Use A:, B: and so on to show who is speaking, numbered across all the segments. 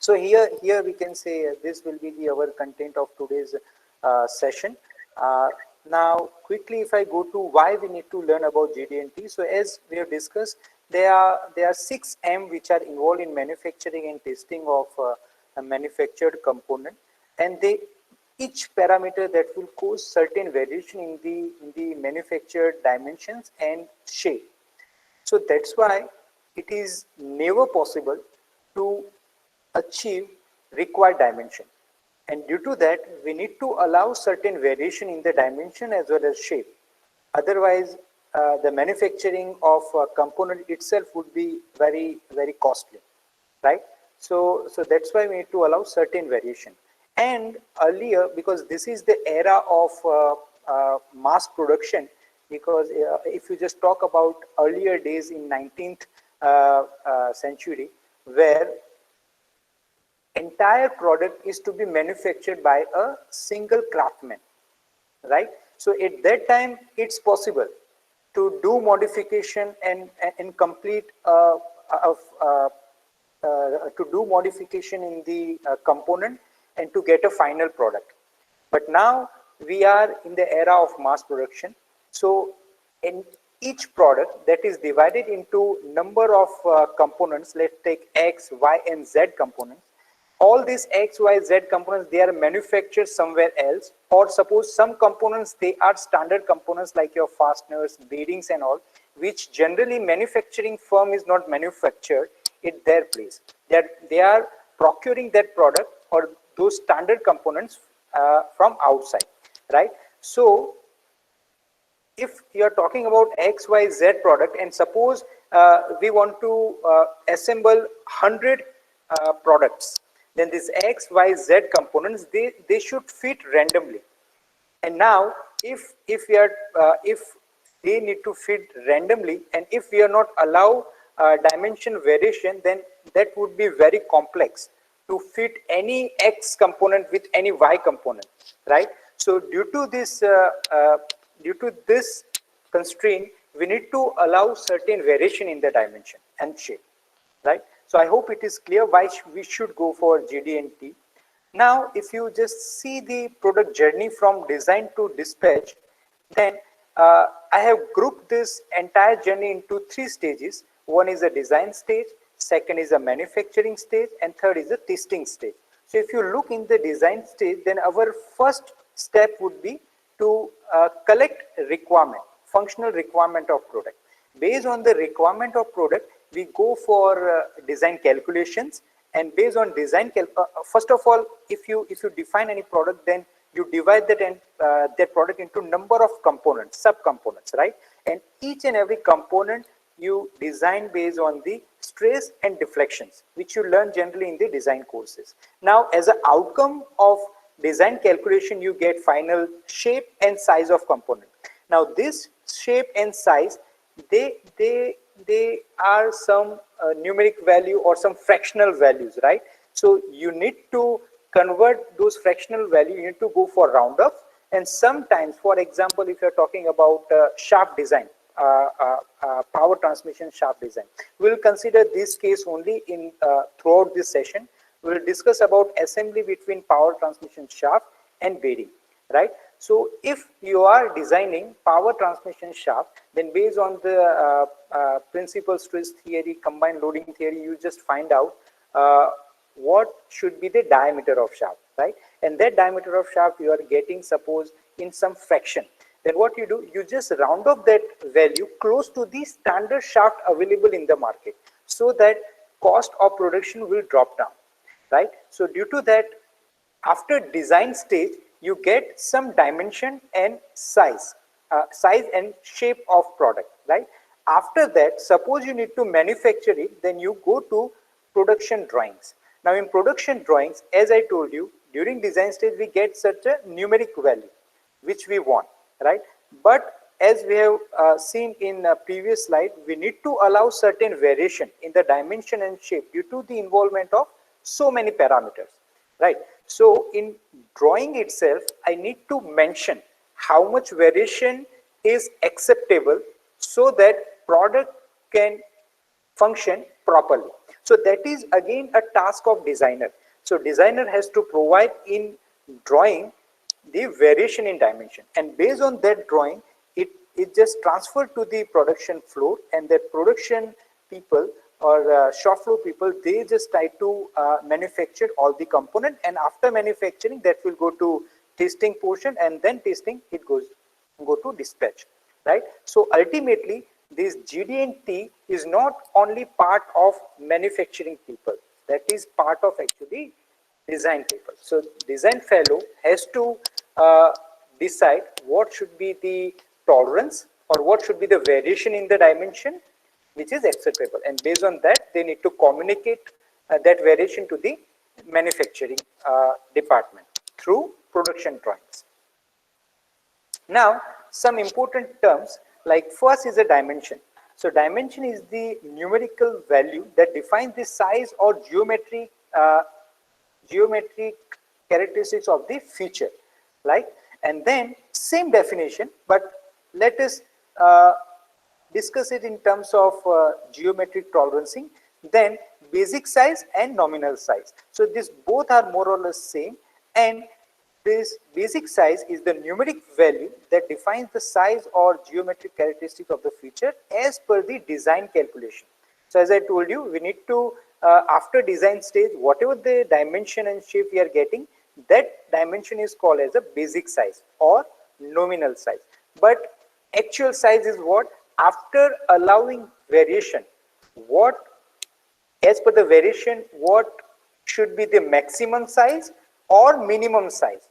A: So here we can say this will be our content of today's session. Now, quickly, if I go to why we need to learn about GD&T. So as we have discussed, there are 6 M which are involved in manufacturing and testing of a manufactured component, and each parameter that will cause certain variation in the manufactured dimensions and shape. So that's why it is never possible to achieve required dimension. And due to that, we need to allow certain variation in the dimension as well as shape. Otherwise, the manufacturing of a component itself would be very, very costly, right? So that's why we need to allow certain variation. And earlier, because this is the era of mass production, because if you just talk about earlier days in 19th century, where entire product is to be manufactured by a single craftsman, right? So at that time, it's possible to do modification and complete to do modification in the component and to get a final product. But now we are in the era of mass production. So in each product that is divided into number of components, let's take X, Y, and Z components. All these X, Y, Z components, they are manufactured somewhere else, or suppose some components, they are standard components like your fasteners, bearings and all, which generally manufacturing firm is not manufactured at their place. They are procuring that product or those standard components from outside, right? So if you are talking about X, Y, Z product, and suppose we want to assemble 100 products, then these X, Y, Z components, they should fit randomly. And now, if they need to fit randomly, and if we are not allow dimension variation, then that would be very complex to fit any X component with any Y component, right? So due to this constraint, we need to allow certain variation in the dimension and shape, right? So I hope it is clear why we should go for GD&T. Now, if you just see the product journey from design to dispatch, then I have grouped this entire journey into 3 stages. One is a design stage, second is a manufacturing stage, and third is a testing stage. So if you look in the design stage, then our first step would be to collect requirement, functional requirement of product. Based on the requirement of product, we go for design calculations, and based on design first of all, if you define any product, then you divide that product into number of components, sub-components, right? And each and every component you design based on the stress and deflections, which you learn generally in the design courses. Now, as an outcome of design calculation, you get final shape and size of component. Now, this shape and size, they are some numeric value or some fractional values, right? So you need to convert those fractional value, you need to go for round up. And sometimes, for example, if you're talking about shaft design, power transmission shaft design, we'll consider this case only in throughout this session. We'll discuss about assembly between power transmission shaft and bearing, right? So if you are designing power transmission shaft, then based on the principal stress theory, combined loading theory, you just find out what should be the diameter of shaft, right? And that diameter of shaft you are getting, suppose, in some fraction. Then what you do, you just round up that value close to the standard shaft available in the market, so that cost of production will drop down, right? So due to that, after design stage, you get some dimension and size and shape of product, right? After that, suppose you need to manufacture it, then you go to production drawings. Now in production drawings, as I told you, during design stage, we get such a numeric value, which we want, right? But as we have seen in a previous slide, we need to allow certain variation in the dimension and shape due to the involvement of so many parameters, right? So in drawing itself, I need to mention how much variation is acceptable so that product can function properly. So that is again a task of designer. So designer has to provide in drawing the variation in dimension, and based on that drawing, it just transferred to the production floor, and that production people or shop floor people, they just try to manufacture all the component, and after manufacturing that will go to testing portion, and then testing it go to dispatch, right? So ultimately this GD&T is not only part of manufacturing people, that is part of actually design people. So design fellow has to decide what should be the tolerance or what should be the variation in the dimension which is acceptable, and based on that they need to communicate that variation to the manufacturing department through production drawings. Now some important terms, like first is a dimension. So dimension is the numerical value that defines the size or geometric characteristics of the feature, right? And then same definition, but let us discuss it in terms of geometric tolerancing, then basic size and nominal size. So these both are more or less same, and this basic size is the numeric value that defines the size or geometric characteristic of the feature as per the design calculation. So as I told you, we need to after design stage, whatever the dimension and shape we are getting, that dimension is called as a basic size or nominal size. But actual size is what? After allowing variation, what as per the variation, what should be the maximum size or minimum size?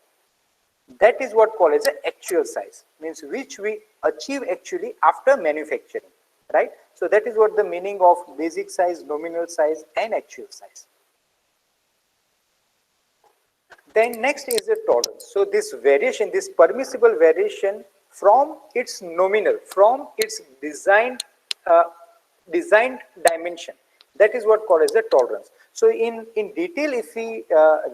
A: That is what called as the actual size, means which we achieve actually after manufacturing, right? So that is what the meaning of basic size, nominal size and actual size. Then next is the tolerance. So this variation, this permissible variation from its nominal, from its designed dimension, that is what called as the tolerance. So in detail, if we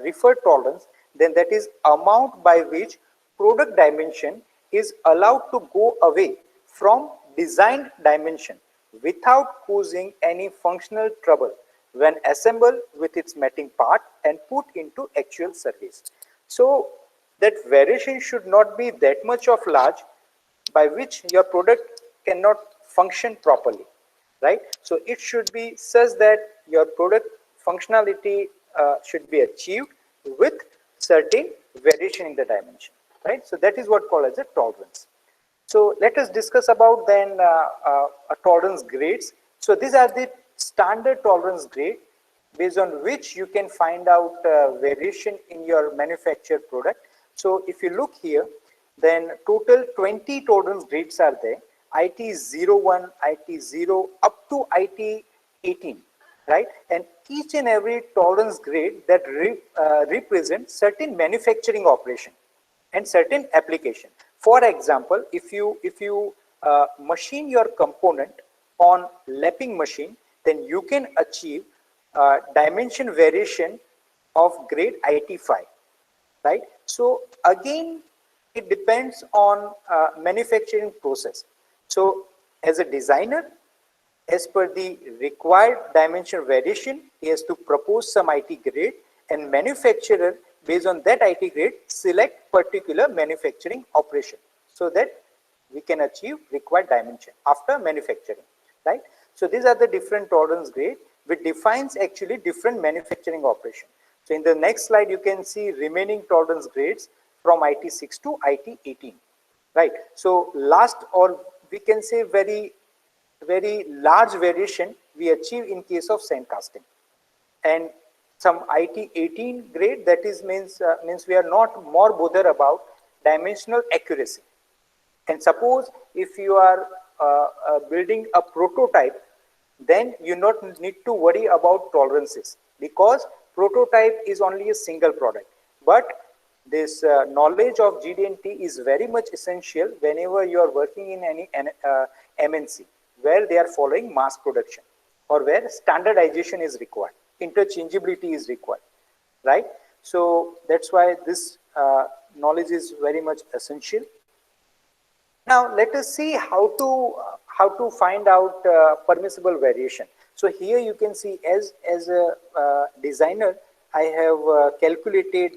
A: refer tolerance, then that is amount by which product dimension is allowed to go away from designed dimension without causing any functional trouble when assembled with its matching part and put into actual service. So that variation should not be that much of large by which your product cannot function properly, right? So it should be such that your product functionality should be achieved with certain variation in the dimension, right? So that is what called as a tolerance. So let us discuss about then a tolerance grades. So these are the standard tolerance grade based on which you can find out variation in your manufactured product. So if you look here, then total 20 tolerance grades are there. IT 01, IT 0 up to IT 18, right? And each and every tolerance grade that represents certain manufacturing operation and certain application. For example, if you machine your component on lapping machine, then you can achieve dimension variation of grade IT5, right? So again, it depends on manufacturing process. So as a designer, as per the required dimension variation, he has to propose some IT grade, and manufacturer based on that IT grade select particular manufacturing operation so that we can achieve required dimension after manufacturing, right? So these are the different tolerance grade which defines actually different manufacturing operation. So in the next slide you can see remaining tolerance grades from IT6 to IT18, right? So last, or we can say very large variation we achieve in case of sand casting, and some IT18 grade, that is means we are not more bothered about dimensional accuracy. And suppose if you are building a prototype, then you not need to worry about tolerances because prototype is only a single product. But this knowledge of GD&T is very much essential whenever you are working in any MNC where they are following mass production or where standardization is required, interchangeability is required, right? So that's why this knowledge is very much essential. Now let us see how to find out permissible variation. So here you can see as a designer, I have calculated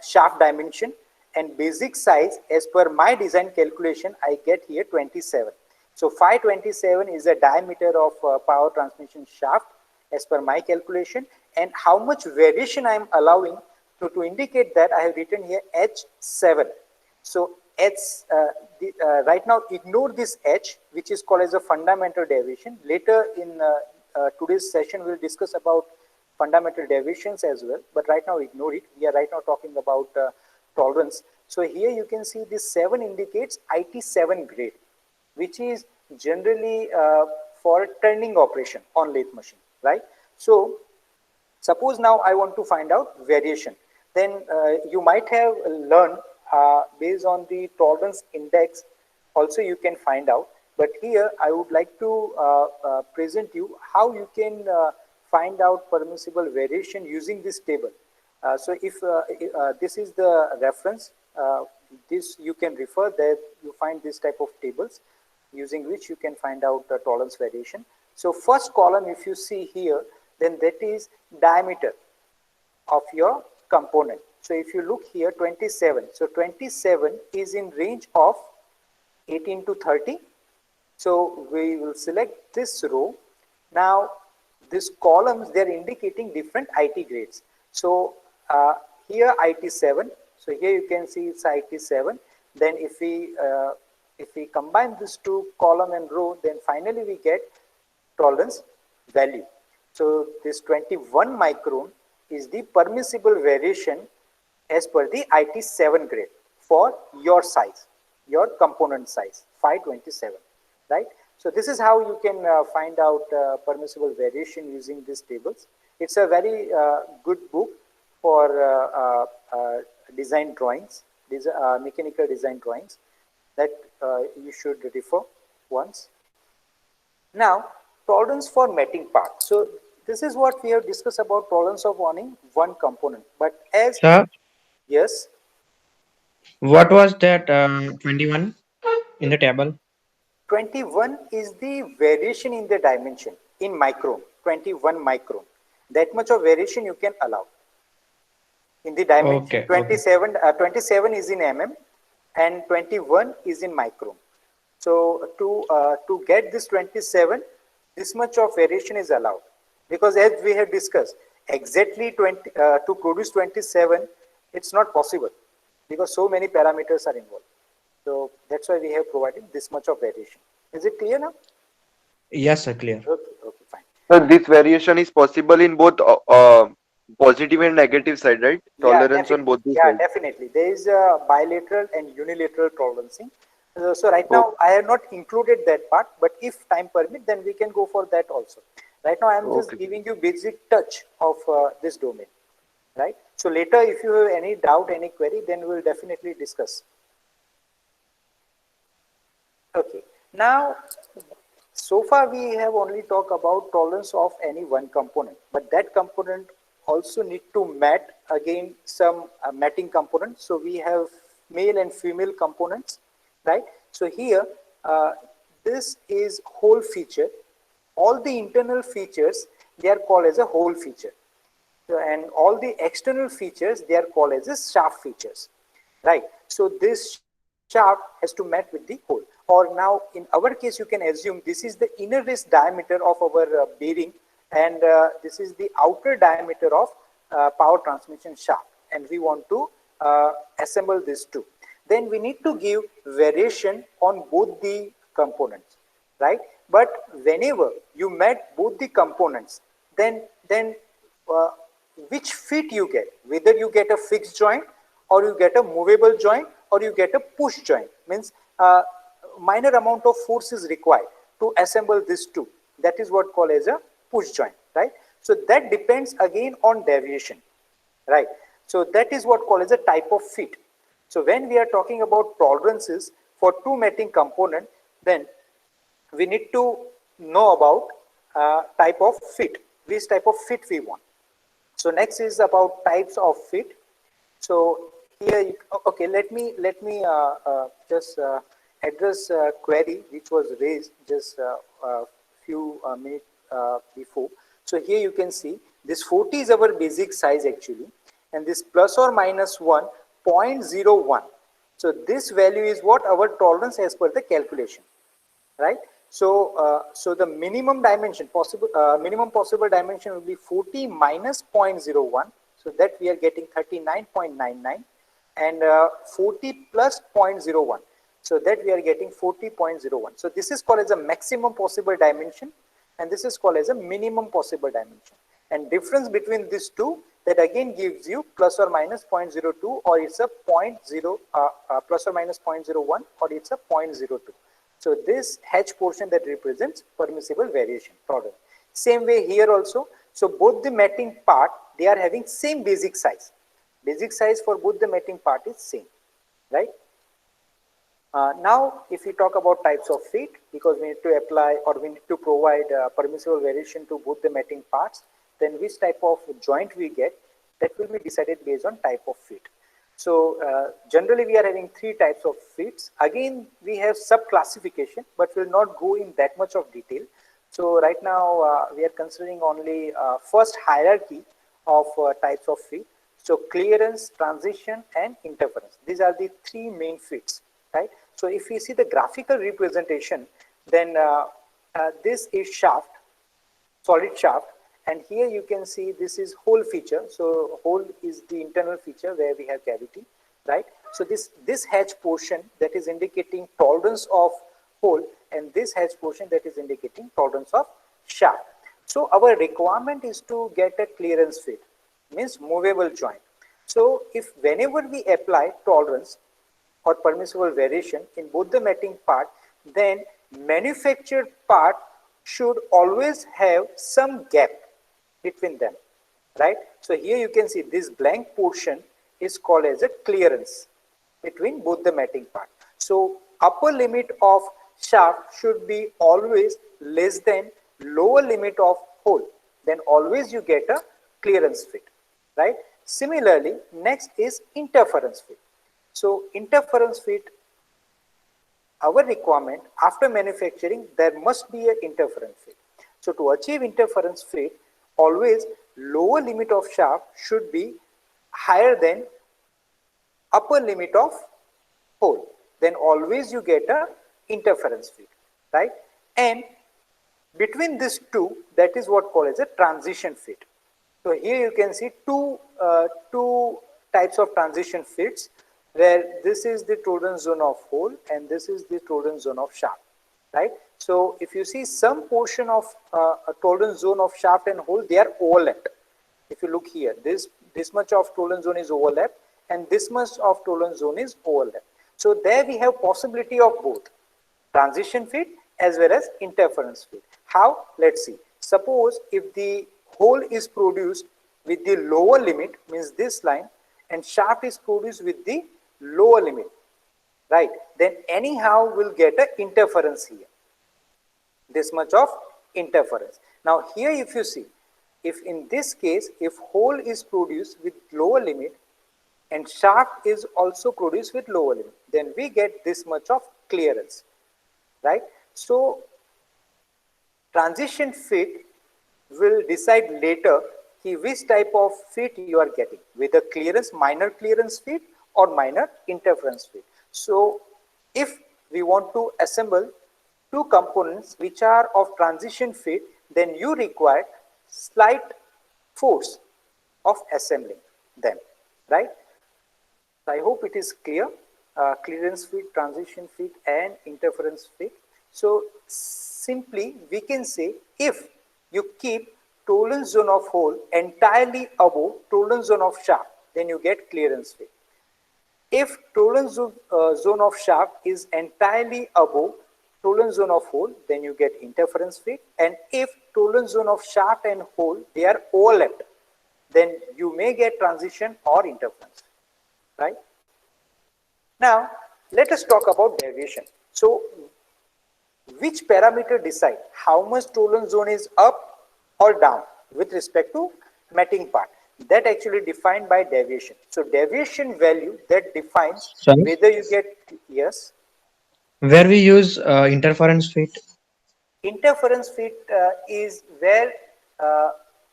A: shaft dimension and basic size. As per my design calculation, I get here 27. So 527 is the diameter of power transmission shaft as per my calculation, and how much variation I am allowing. To indicate that, I have written here H7. So right now ignore this H, which is called as a fundamental deviation. Later in today's session, we'll discuss about fundamental deviations as well, but right now ignore it. We are right now talking about tolerance. So here you can see this 7 indicates IT7 grade, which is generally for turning operation on lathe machine, right? So suppose now I want to find out variation. Then you might have learned based on the tolerance index also you can find out. But here I would like to present you how you can find out permissible variation using this table. So if this is the reference, this you can refer that you find this type of tables using which you can find out the tolerance variation. So first column, if you see here, then that is diameter of your component. So if you look here, 27. So 27 is in range of 18 to 30. So we will select this row. Now these columns, they are indicating different IT grades. So here IT7. So here you can see it's IT7. Then if we combine these two column and row, then finally we get tolerance value. So this 21 micron is the permissible variation as per the IT7 grade for your size, your component size, 527, right? So this is how you can find out permissible variation using these tables. It's a very good book for design drawings, mechanical design drawings that you should refer once. Now, tolerance for matting part. So this is what we have discussed about tolerance of owning one component. But as
B: Sir,
A: yes,
B: what was that 21 in the table?
A: 21 is the variation in the dimension in micron, 21 micron. That much of variation you can allow in the dimension.
B: Okay, okay.
A: 27 is in mm and 21 is in micron. So to get this 27, this much of variation is allowed, because as we have discussed, exactly 20 to produce 27, it's not possible because so many parameters are involved. So that's why we have provided this much of variation. Is it clear now?
B: Yes, sir, clear.
A: Okay, okay, fine.
C: So this variation is possible in both positive and negative side, right?
A: Yeah,
C: Tolerance on both the
A: yeah,
C: sides.
A: definitely. There is a bilateral and unilateral tolerancing. So right
C: Okay,
A: now I have not included that part, but if time permit, then we can go for that also. Right now I am just
C: okay.
A: giving you basic touch of this domain, right? So later, if you have any doubt, any query, then we will definitely discuss. Okay. Now, so far we have only talked about tolerance of any one component, but that component also need to mat again some matting components. So we have male and female components, right? So here, this is whole feature. All the internal features, they are called as a whole feature. So, and all the external features, they are called as a shaft features, right? So this shaft has to match with the hole. Or now in our case, you can assume this is the inner wrist diameter of our bearing, and this is the outer diameter of power transmission shaft, and we want to assemble these two. Then we need to give variation on both the components, right? But whenever you met both the components, then uh, which fit you get, whether you get a fixed joint or you get a movable joint or you get a push joint, means minor amount of force is required to assemble these two. That is what called as a push joint, right? So that depends again on deviation, right? So that is what called as a type of fit. So when we are talking about tolerances for two matting component, then we need to know about type of fit, which type of fit we want. So next is about types of fit. So here, okay, let me just address a query which was raised just a few minutes before. So here you can see this 40 is our basic size actually, and this plus or minus 1, 0.01. So this value is what our tolerance as per the calculation, right? So, so the minimum dimension possible, minimum possible dimension will be 40 minus 0.01. So that we are getting 39.99, and 40 plus 0.01. So that we are getting 40.01. So this is called as a maximum possible dimension, and this is called as a minimum possible dimension. And difference between these two, that again gives you plus or minus 0.02, or it's a plus or minus 0.01, or it's a 0.02. So this hatch portion that represents permissible variation tolerance. Same way here also. So both the matting part, they are having same basic size. Basic size for both the matting part is same, right? Now, if we talk about types of fit, because we need to apply or we need to provide permissible variation to both the matting parts, then which type of joint we get, that will be decided based on type of fit. So generally we are having three types of fits. Again, we have sub-classification, but we'll not go in that much of detail. So right now we are considering only first hierarchy of types of fit. So clearance, transition, and interference. These are the three main fits, right? So if we see the graphical representation, then this is shaft, solid shaft. And here you can see this is hole feature. So hole is the internal feature where we have cavity, right? So this hatch portion that is indicating tolerance of hole, and this hatch portion that is indicating tolerance of shaft. So our requirement is to get a clearance fit, means movable joint. So if whenever we apply tolerance or permissible variation in both the matting part, then manufactured part should always have some gap between them, right? So here you can see this blank portion is called as a clearance between both the matting part. So upper limit of shaft should be always less than lower limit of hole. Then always you get a clearance fit, right? Similarly, next is interference fit. So interference fit, our requirement after manufacturing, there must be an interference fit. So to achieve interference fit, always lower limit of shaft should be higher than upper limit of hole. Then always you get a interference fit, right? And between these two, that is what called as a transition fit. So here you can see two types of transition fits, where this is the tolerance zone of hole and this is the tolerance zone of shaft, right? So if you see some portion of a tolerance zone of shaft and hole, they are overlapped. If you look here, this much of tolerance zone is overlapped and this much of tolerance zone is overlapped. So there we have possibility of both transition fit as well as interference fit. How? Let's see. Suppose if the hole is produced with the lower limit, means this line, and shaft is produced with the lower limit, right? Then anyhow we'll get an interference here. This much of interference. Now here if you see, if in this case, if hole is produced with lower limit and shaft is also produced with lower limit, then we get this much of clearance, right? So transition fit will decide later which type of fit you are getting, whether clearance, minor clearance fit or minor interference fit. So if we want to assemble two components which are of transition fit, then you require slight force of assembling them, right? I hope it is clear. Clearance fit, transition fit, and interference fit. So simply we can say, if you keep tolerance zone of hole entirely above tolerance zone of shaft, then you get clearance fit. If tolerance zone of shaft is entirely above tolerance zone of hole, then you get interference fit. And if tolerance zone of shaft and hole, they are overlapped, then you may get transition or interference, right? Now, let us talk about deviation. So, which parameter decide how much tolerance zone is up or down with respect to matting part? That actually defined by deviation. So deviation value that defines
B: Sorry,
A: whether you get, yes,
B: where we use interference fit.
A: interference fit is where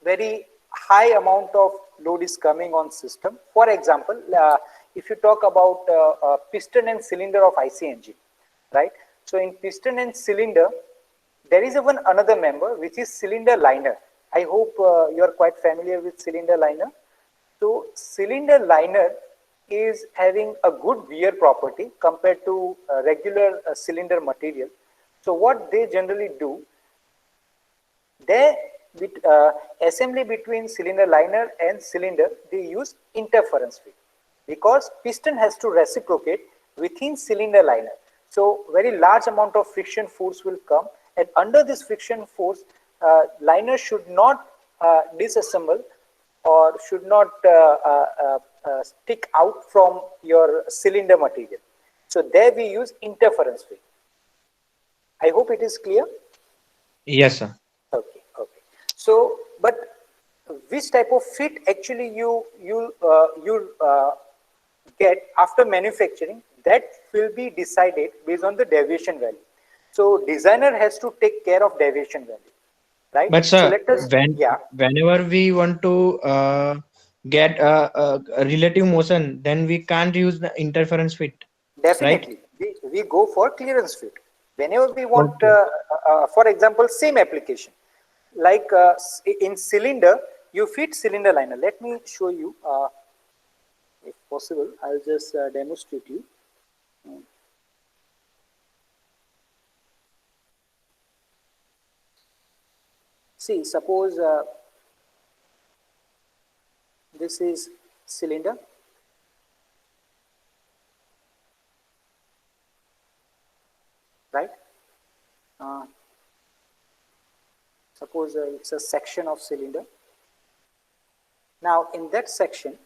A: very high amount of load is coming on system. For example, if you talk about piston and cylinder of IC engine, right? So in piston and cylinder, there is one another member which is cylinder liner. I hope you are quite familiar with cylinder liner. So cylinder liner is having a good wear property compared to regular cylinder material. So what they generally do, they assembly between cylinder liner and cylinder, they use interference fit because piston has to reciprocate within cylinder liner. So very large amount of friction force will come, and under this friction force, liner should not disassemble or should not stick out from your cylinder material. So there we use interference fit. I hope it is clear.
B: Yes, sir.
A: Okay, okay. So, but which type of fit actually you get after manufacturing, that will be decided based on the deviation value. So designer has to take care of deviation value, right?
B: But
A: So
B: sir,
A: let us, yeah,
B: whenever we want to get a relative motion, then we can't use the interference fit, right?
A: definitely we go for clearance fit. Whenever we want,
B: Okay.
A: for example, same application, like in cylinder, you fit cylinder liner. Let me show you, if possible, I'll just demonstrate you. See, suppose this is cylinder, right? Uh, suppose it's a section of cylinder. Now, in that section,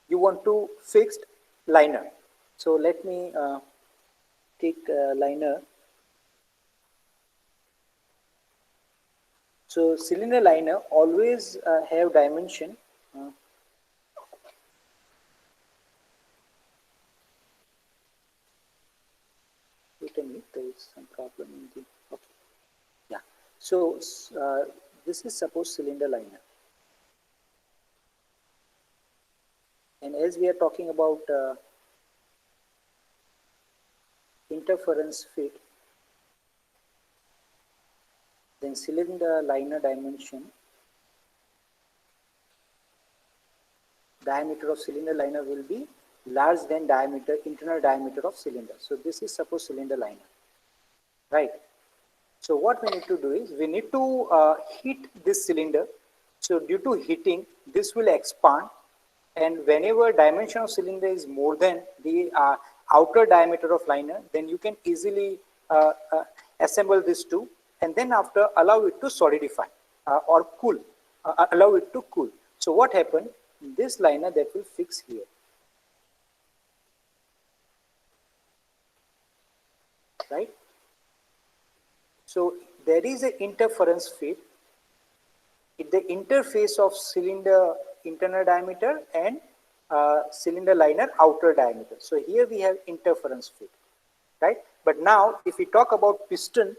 A: you want to fix liner. So let me take liner. So cylinder liner always have dimension. Wait a minute, there is some problem in the. Okay, yeah. So this is suppose cylinder liner, and as we are talking about interference fit, then cylinder liner dimension, diameter of cylinder liner will be larger than diameter, internal diameter of cylinder. So this is suppose cylinder liner, right? So what we need to do is we need to heat this cylinder. So due to heating, this will expand, and whenever dimension of cylinder is more than the outer diameter of liner, then you can easily assemble these two, and then after allow it to solidify or cool, allow it to cool. So what happened? This liner that will fix here, right? So there is an interference fit at the interface of cylinder internal diameter and cylinder liner outer diameter. So here we have interference fit, right? But now if we talk about piston,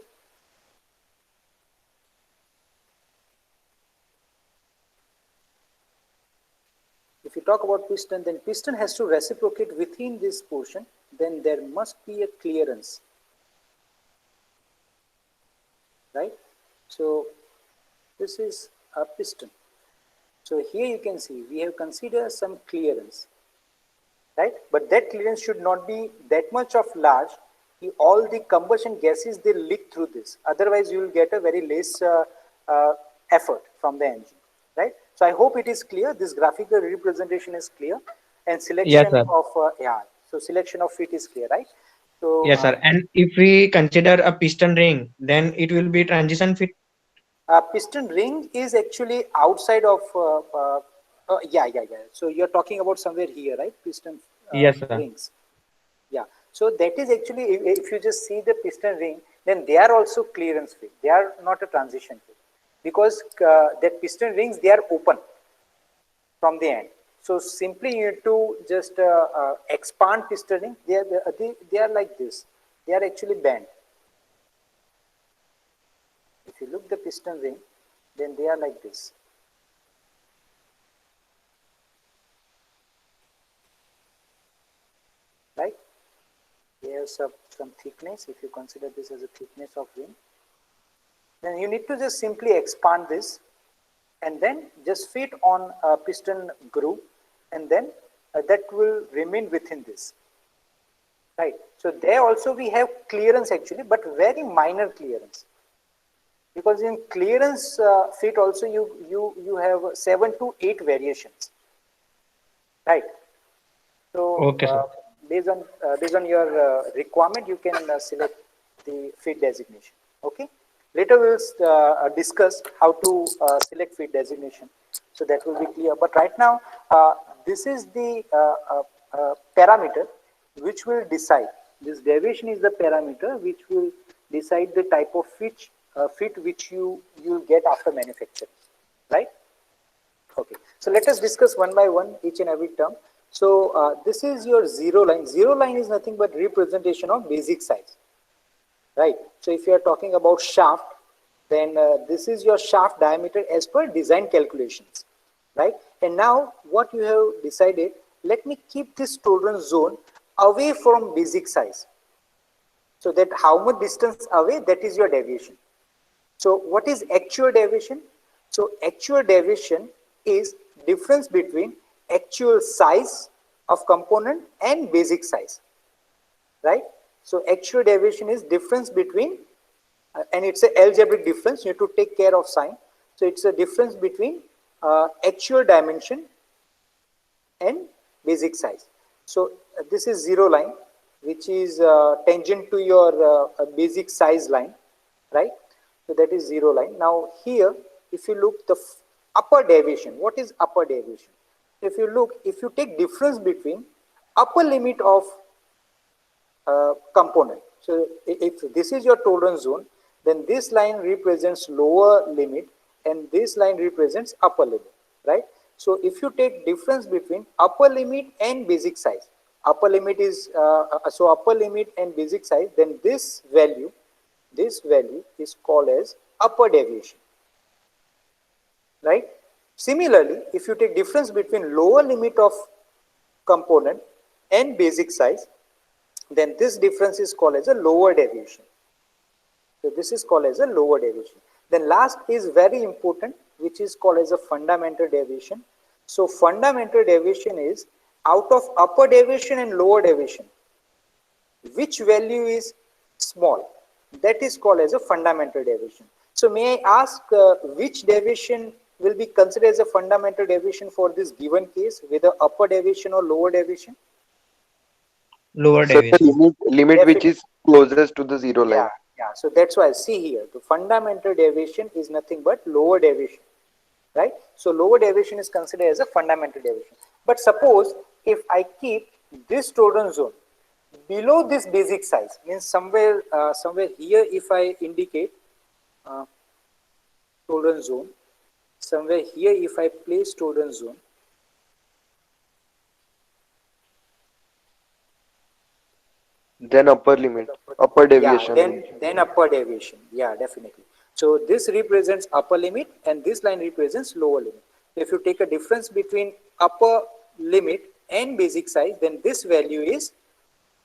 A: then piston has to reciprocate within this portion, then there must be a clearance, right? So this is a piston. So here you can see we have considered some clearance, right? But that clearance should not be that much of large. All the combustion gases, they leak through this. Otherwise, you will get a very less effort from the engine, right? So I hope it is clear. This graphical representation is clear, and
B: Yes,
A: selection
B: sir.
A: of yeah. So selection of fit is clear, right? So
B: Yes, sir. And if we consider a piston ring, then it will be transition fit.
A: piston ring is actually outside of yeah. So you're talking about somewhere here, right? Piston
B: Yes, sir.
A: rings. Yeah. So that is actually, if you just see the piston ring, then they are also clearance fit. They are not a transition fit because that piston rings, they are open from the end. So simply you need to just expand piston ring. They are like this. They are actually bent. If you look the piston ring, then they are like this. Right? They have some thickness. If you consider this as a thickness of ring, then you need to just simply expand this and then just fit on a piston groove, and then that will remain within this. Right. So there also we have clearance actually, but very minor clearance. Because in clearance fit also you have 7 to 8 variations. Right. So
B: Okay, sir.
A: based on your requirement, you can select the fit designation. Okay. Later we will discuss how to select fit designation. So that will be clear. But right now, this is the parameter which will decide. This deviation is the parameter which will decide the type of fit which you will get after manufacturing. Right. Okay, so let us discuss one by one each and every term. So this is your zero line. Zero line is nothing but representation of basic size, right? So if you are talking about shaft, then this is your shaft diameter as per design calculations, right? And now what you have decided, let me keep this tolerance zone away from basic size. So that how much distance away, that is your deviation. So what is actual deviation? So actual deviation is difference between actual size of component and basic size, right? So actual deviation is difference between, and it's an algebraic difference, you have to take care of sign. So it's a difference between actual dimension and basic size. So this is zero line, which is tangent to your basic size line, right? So that is zero line. Now here, if you look the upper deviation, what is upper deviation? If you look, if you take difference between upper limit of component. So if this is your tolerance zone, then this line represents lower limit and this line represents upper limit, right? So if you take difference between upper limit and basic size, upper limit is, so upper limit and basic size, then this value is called as upper deviation, right? Similarly, if you take difference between lower limit of component and basic size, then this difference is called as a lower deviation. So this is called as a lower deviation. Then last is very important, which is called as a fundamental deviation. So fundamental deviation is out of upper deviation and lower deviation, which value is small? That is called as a fundamental deviation. So may I ask which deviation will be considered as a fundamental deviation for this given case, whether upper deviation or lower deviation?
B: Lower
C: So the
B: deviation.
C: limit which
A: Definitely.
C: is closest to the zero line.
A: Yeah. So that's why see here, the fundamental deviation is nothing but lower deviation, right? So lower deviation is considered as a fundamental deviation. But suppose if I keep this tolerance zone below this basic size, means somewhere here, if I indicate tolerance zone, somewhere here if I place tolerance zone,
C: Then upper limit, upper
A: yeah,
C: deviation.
A: then upper deviation, yeah, definitely. So this represents upper limit and this line represents lower limit. If you take a difference between upper limit and basic size, then this value is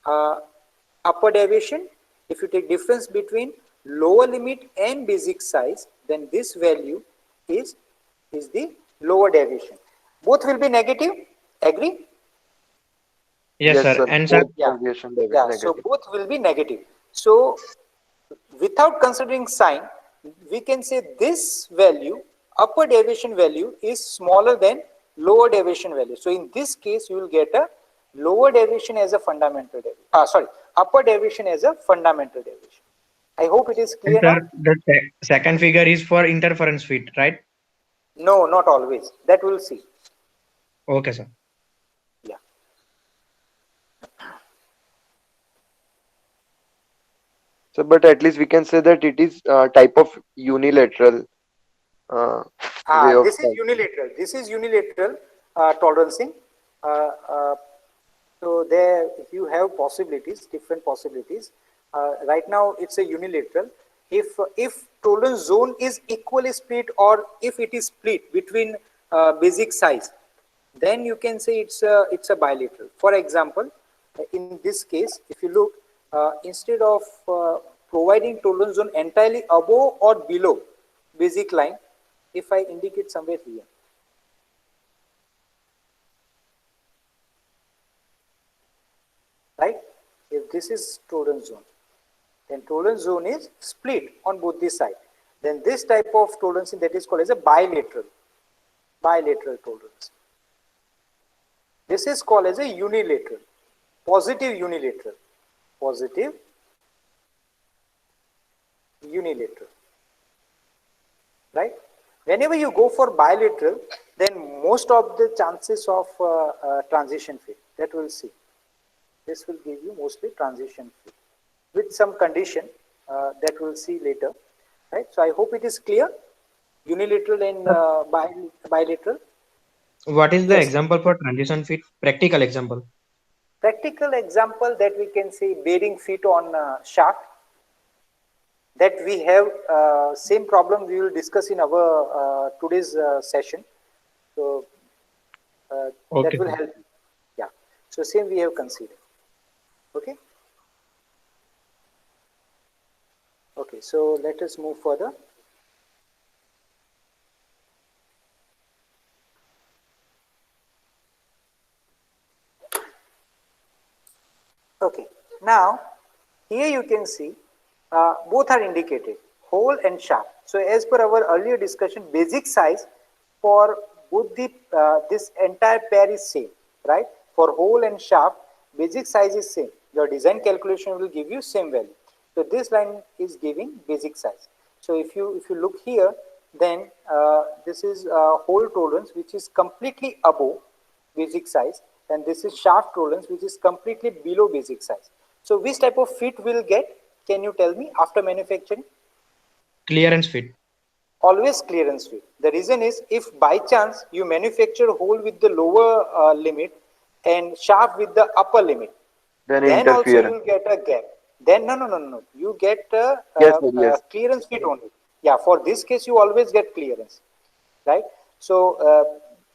A: upper deviation. If you take difference between lower limit and basic size, then this value is the lower deviation. Both will be negative, agree?
B: Yes,
C: Yes,
B: sir.
C: sir.
B: And sir,
C: Both
A: Yeah,
C: deviation
A: yeah. So
C: negative.
A: both will be negative. So without considering sign, we can say this value, upper deviation value, is smaller than lower deviation value. So in this case, you will get a lower deviation as a fundamental deviation. Sorry, upper deviation as a fundamental deviation. I hope it is
B: and
A: clear
B: sir,
A: now.
B: the second figure is for interference fit, right?
A: No, not always. That we'll see.
B: Okay, sir.
A: Yeah.
C: So, but at least we can say that it is type of unilateral uh, way of
A: This is unilateral. This is unilateral tolerancing. Uh, uh, so there you have possibilities, different possibilities. Right now it's a unilateral. If tolerance zone is equally split, or if it is split between basic size, then you can say it's a bilateral. For example, in this case, if you look, instead of providing tolerance zone entirely above or below basic line, if I indicate somewhere here, right? If this is tolerance zone, then tolerance zone is split on both the sides. Then this type of tolerance that is called as a bilateral tolerance. This is called as a unilateral, positive unilateral, right? Whenever you go for bilateral, then most of the chances of transition fit, that we'll see. This will give you mostly transition fit with some condition that we'll see later, right? So I hope it is clear, unilateral and bilateral.
B: What is the
A: Yes.
B: example for transition fit? Practical example.
A: Practical example that we can see, bearing fit on shaft, that we have same problem we will discuss in our today's session. So that
B: Okay,
A: will
B: sir.
A: help. Yeah. So same we have considered. Okay. Okay. So let us move further. Okay. Now here you can see both are indicated, hole and shaft. So as per our earlier discussion, basic size for both the this entire pair is same, right? For hole and shaft, basic size is same. Your design calculation will give you same value. So this line is giving basic size. So if you look here, then this is hole tolerance, which is completely above basic size, and this is shaft tolerance, which is completely below basic size. So which type of fit will get? Can you tell me after manufacturing?
B: Clearance fit.
A: Always clearance fit. The reason is, if by chance you manufacture hole with the lower limit and shaft with the upper limit,
C: Then
A: then also
C: interference.
A: you'll get a gap. Then no. You get
C: Yes, sir, yes.
A: clearance fit only. Yeah, for this case you always get clearance, right? So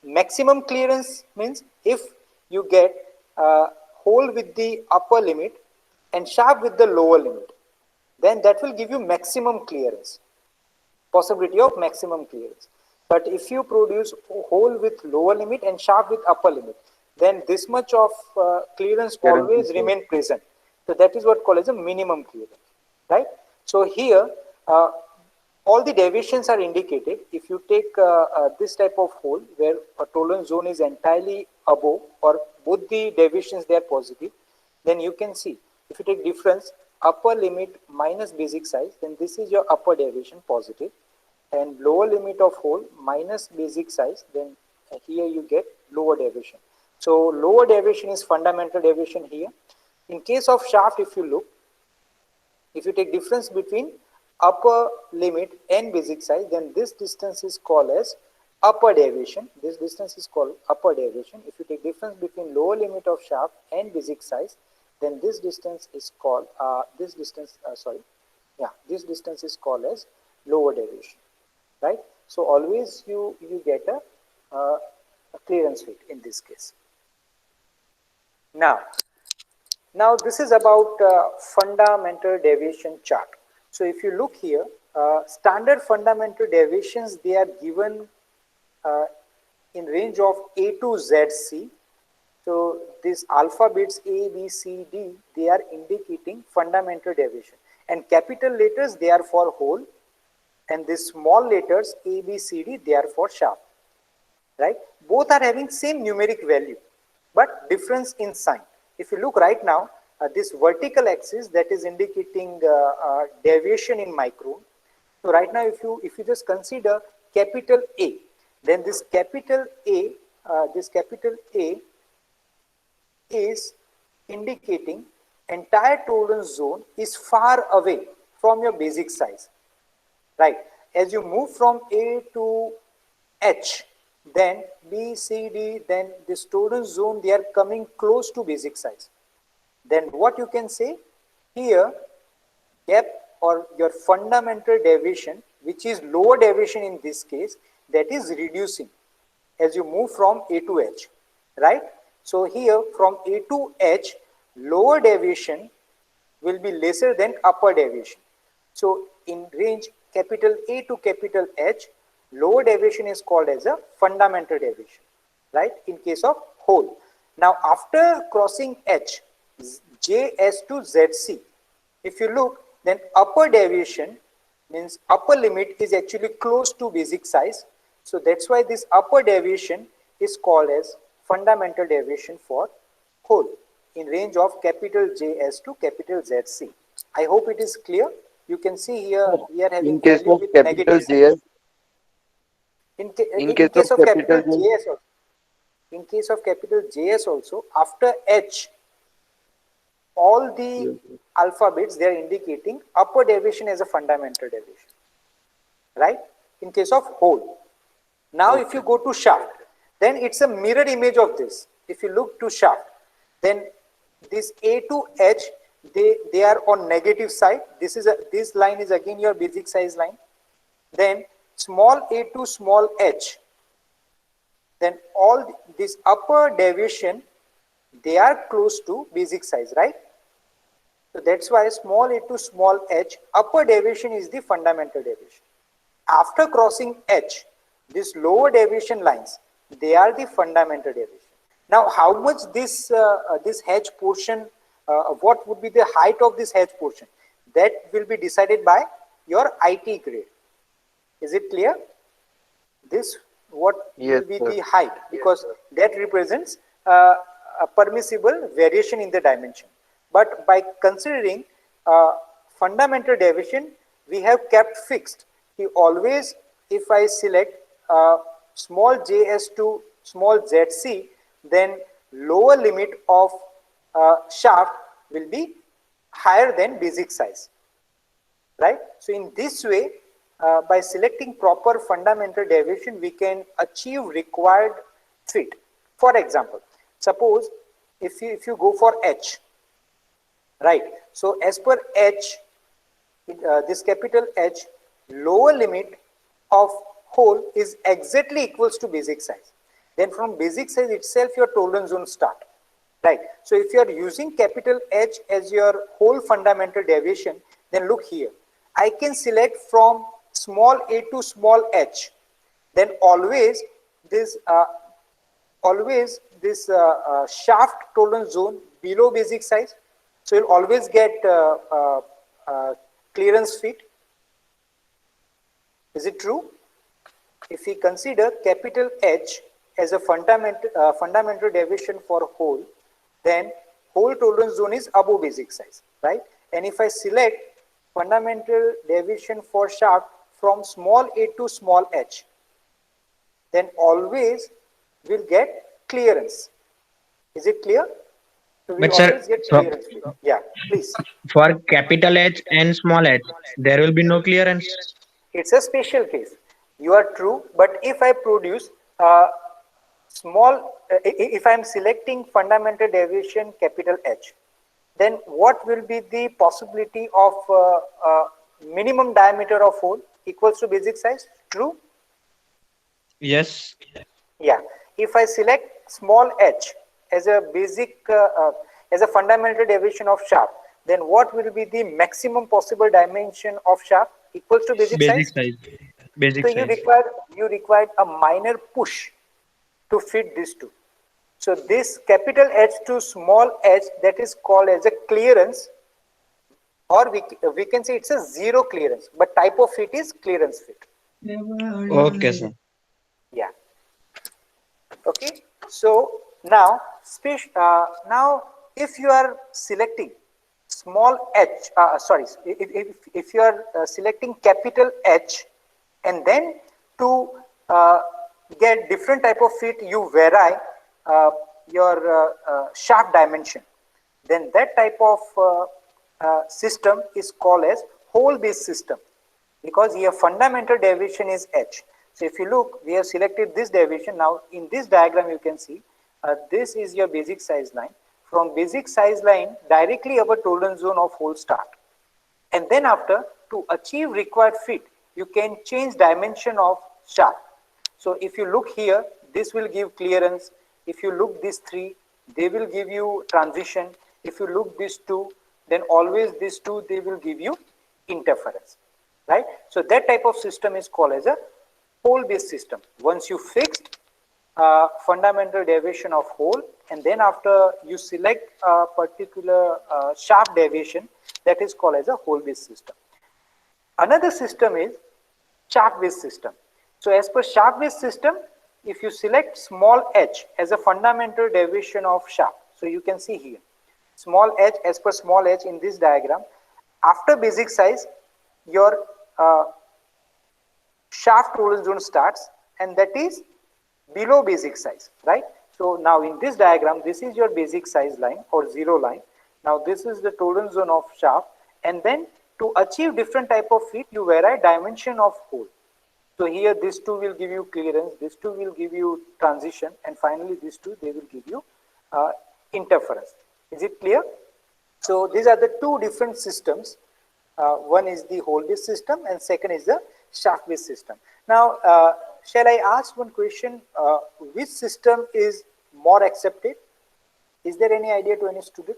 A: maximum clearance means if you get hole with the upper limit and shaft with the lower limit, then that will give you maximum clearance, possibility of maximum clearance. But if you produce hole with lower limit and shaft with upper limit, then this much of clearance
C: Clearance is
A: always
C: there.
A: remain present. So that is what called as a minimum clearance, right? So here, all the deviations are indicated. If you take this type of hole where a tolerance zone is entirely above, or both the deviations they are positive, then you can see, if you take difference upper limit minus basic size, then this is your upper deviation positive, and lower limit of hole minus basic size, then here you get lower deviation. So lower deviation is fundamental deviation here. In case of shaft, if you look, if you take difference between upper limit and basic size, then this distance is called as upper deviation. This distance is called upper deviation. If you take difference between lower limit of shaft and basic size, then this distance is called this distance is called as lower deviation, right? So always you get a clearance fit in this case. Now this is about fundamental deviation chart. So if you look here, standard fundamental deviations, they are given in range of A to ZC. So these alphabets A, B, C, D, they are indicating fundamental deviation. And capital letters, they are for hole. And these small letters A, B, C, D, they are for shaft. Right? Both are having same numeric value, but difference in sign. If you look right now, this vertical axis that is indicating deviation in micron. So right now, if you just consider capital A, then this capital A is indicating entire tolerance zone is far away from your basic size, right? As you move from A to H, then B, C, D, then this tolerance zone, they are coming close to basic size. Then what you can say here, gap or your fundamental deviation, which is lower deviation in this case, that is reducing as you move from A to H, right? So here from A to H, lower deviation will be lesser than upper deviation. So in range capital A to capital H, lower deviation is called as a fundamental deviation, right? In case of hole. Now after crossing H, JS to ZC, if you look, then upper deviation means upper limit is actually close to basic size. So that's why this upper deviation is called as fundamental deviation for hole in range of capital JS to capital ZC. I hope it is clear. You can see here we are having
C: In case
A: value
C: of
A: with
C: capital
A: negative sign.
C: JS,
A: In,
C: in
A: in
C: case of
A: case of
C: capital
A: capital
C: J,
A: JS also, in case of capital JS also, after H, all the
C: yes,
A: alphabets they are indicating upper deviation as a fundamental deviation, right? In case of hole. Now if you
C: okay,
A: go to shaft, then it's a mirror image of this. If you look to shaft, then this A to H, they are on negative side. This line is again your basic size line. Then small a to small h, then all this upper deviation, they are close to basic size, right? So that's why small a to small h, upper deviation is the fundamental deviation. After crossing h, these lower deviation lines, they are the fundamental deviation. Now how much this hedge portion, what would be the height of this hedge portion, that will be decided by your IT grade. Is it clear? This what
C: yes,
A: will be
C: sir.
A: the height, because that represents a permissible variation in the dimension. But by considering fundamental deviation, we have kept fixed. We always, if I select small js to small zc, then lower limit of shaft will be higher than basic size, right? So in this way, by selecting proper fundamental deviation, we can achieve required fit. For example, suppose if you go for H, right? So as per H, this capital H, lower limit of hole is exactly equals to basic size. Then from basic size itself, your tolerance zone start, right? So if you are using capital H as your whole fundamental deviation, then look here. I can select from small a to small h. Then always this shaft tolerance zone below basic size. So you'll always get clearance fit. Is it true? If we consider capital H as a fundamental deviation for hole, then hole tolerance zone is above basic size, right? And if I select fundamental deviation for shaft from small a to small h, then always we'll get clearance. Is it clear? So we
B: But sir,
A: always get
B: for,
A: clearance. Yeah, please.
B: for capital H and small h, there will be no clearance.
A: It's a special case. You are true, but if I produce if I am selecting fundamental deviation capital H, then what will be the possibility of minimum diameter of hole equals to basic size? True?
B: Yes.
A: Yeah. If I select small h as a as a fundamental deviation of shaft, then what will be the maximum possible dimension of shaft equals to basic
B: Basic
A: size?
B: size.
A: So
B: Basic size.
A: you required a minor push to fit these two. So this capital H to small h, that is called as a clearance, or we can say it's a zero clearance, but type of fit is clearance fit.
B: Okay, sir.
A: Yeah. Okay. So now, now if you are selecting small h, sorry, if you are selecting capital H, and then to get different type of fit, you vary your shaft dimension, then that type of system is called as hole based system, because here fundamental deviation is h. So if you look, we have selected this deviation. Now in this diagram you can see this is your basic size line. From basic size line directly our tolerance zone of hole start. And then after, to achieve required fit, you can change dimension of shaft. So if you look here, this will give clearance. If you look these three, they will give you transition. If you look these two, then always these two, they will give you interference, right? So that type of system is called as a hole-based system. Once you fixed fundamental deviation of hole, and then after you select a particular shaft deviation, that is called as a hole-based system. Another system is shaft-based system. So as per shaft-based system, if you select small h as a fundamental deviation of shaft, so you can see here, small h as per small h in this diagram, after basic size, your shaft tolerance zone starts, and that is below basic size, right? So now in this diagram, this is your basic size line or zero line. Now this is the tolerance zone of shaft, and then to achieve different type of fit, you vary dimension of hole. So here these two will give you clearance, these two will give you transition, and finally these two, they will give you interference. Is it clear? So these are the two different systems. One is the hole-based system and second is the shaft-based system. Now, shall I ask one question? Which system is more accepted? Is there any idea to any student?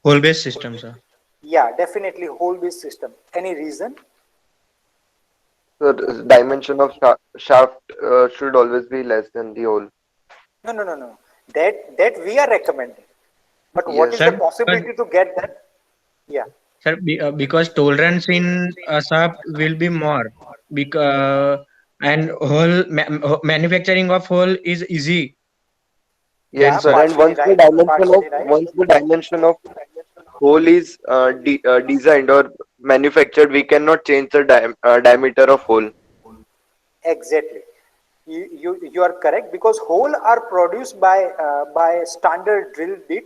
B: Hole-based system, sir.
A: Yeah, definitely hole-based system. Any reason?
C: So the dimension of shaft should always be less than the hole.
A: No. That we are recommending. But what
C: Yes.
A: is the
B: Sir,
A: possibility to get that? Yeah.
B: sir, because tolerance in a shaft will be more, because and whole manufacturing of whole is easy than
C: Yes,
A: Yeah,
C: sir.
B: shaft.
C: And
A: partially right. Partially right.
C: once the dimension of hole is designed or manufactured, we cannot change the diameter of hole.
A: Exactly. You are correct, because hole are produced by standard drill bit,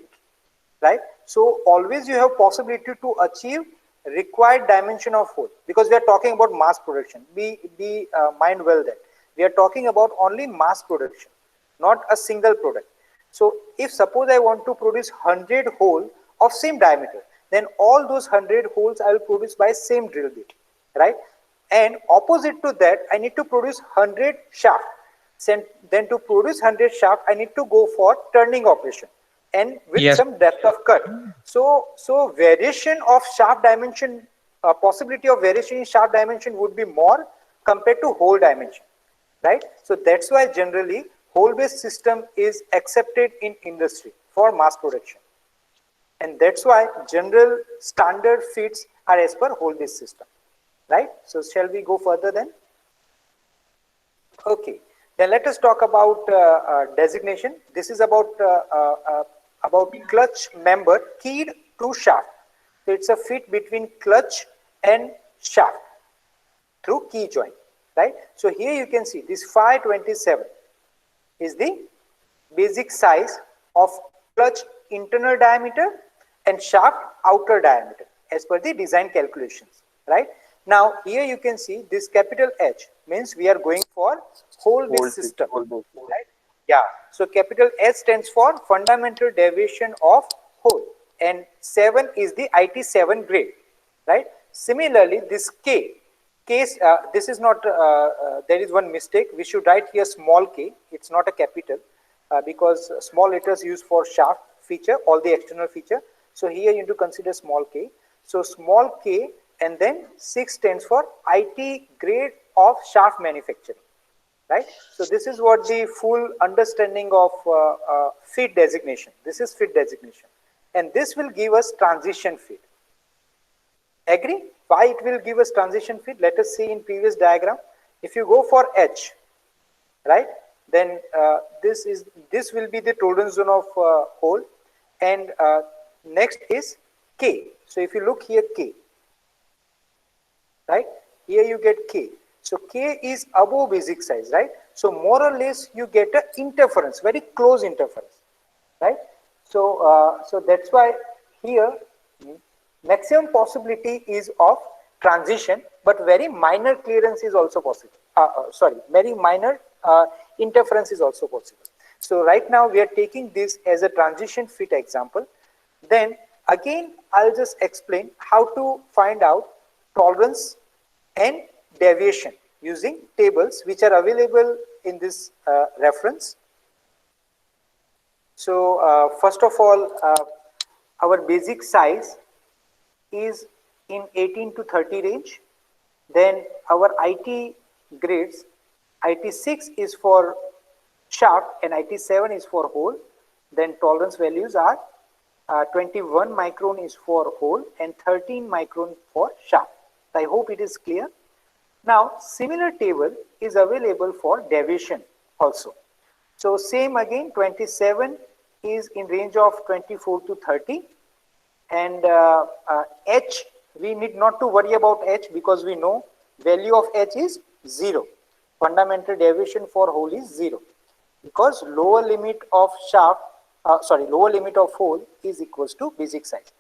A: right? So always you have possibility to achieve required dimension of hole, because we are talking about mass production. Be mind well that we are talking about only mass production, not a single product. So if suppose I want to produce 100 hole of same diameter, then all those 100 holes I will produce by same drill bit, right? And opposite to that, I need to produce 100 shaft. Then to produce 100 shaft, I need to go for turning operation and with
B: Yes.
A: some depth of cut. So variation of shaft dimension, possibility of variation in shaft dimension would be more compared to hole dimension, right? So that's why generally hole-based system is accepted in industry for mass production. And that's why general standard fits are as per hole-based system, right? So shall we go further then? Okay, then let us talk about designation. This is about clutch member keyed to shaft. So it's a fit between clutch and shaft through key joint, right? So here you can see this 527 is the basic size of clutch internal diameter and shaft outer diameter as per the design calculations, right? Now here you can see this capital H means we are going for hole-based system, right? Yeah, so capital S stands for fundamental deviation of hole, and 7 is the IT7 grade, right? Similarly, this case, this is not, there is one mistake. We should write here small k, it's not a capital, because small letters used for shaft feature, all the external feature. So here you need to consider small k. So small k, and then 6 stands for IT grade of shaft manufacturing, right? So this is what the full understanding of fit designation. This is fit designation, and this will give us transition fit. Agree? Why it will give us transition fit? Let us see in previous diagram. If you go for H, right, then this will be the tolerance zone of hole, and next is K. So if you look here, K, right, here you get K. So K is above basic size, right? So more or less you get a interference, very close interference, right? So so that's why here maximum possibility is of transition, but very minor clearance is also possible. Sorry, very minor interference is also possible. So right now we are taking this as a transition fit example. Then again, I'll just explain how to find out tolerance and deviation using tables which are available in this reference. So first of all, our basic size is in 18 to 30 range. Then our IT grades, IT6 is for shaft and IT7 is for hole. Then tolerance values are 21 micron is for hole and 13 micron for shaft. I hope it is clear. Now, similar table is available for deviation also. So same again, 27 is in range of 24 to 30, and H, we need not to worry about H because we know value of H is 0. Fundamental deviation for hole is 0 because lower limit of shaft, lower limit of hole is equals to basic size.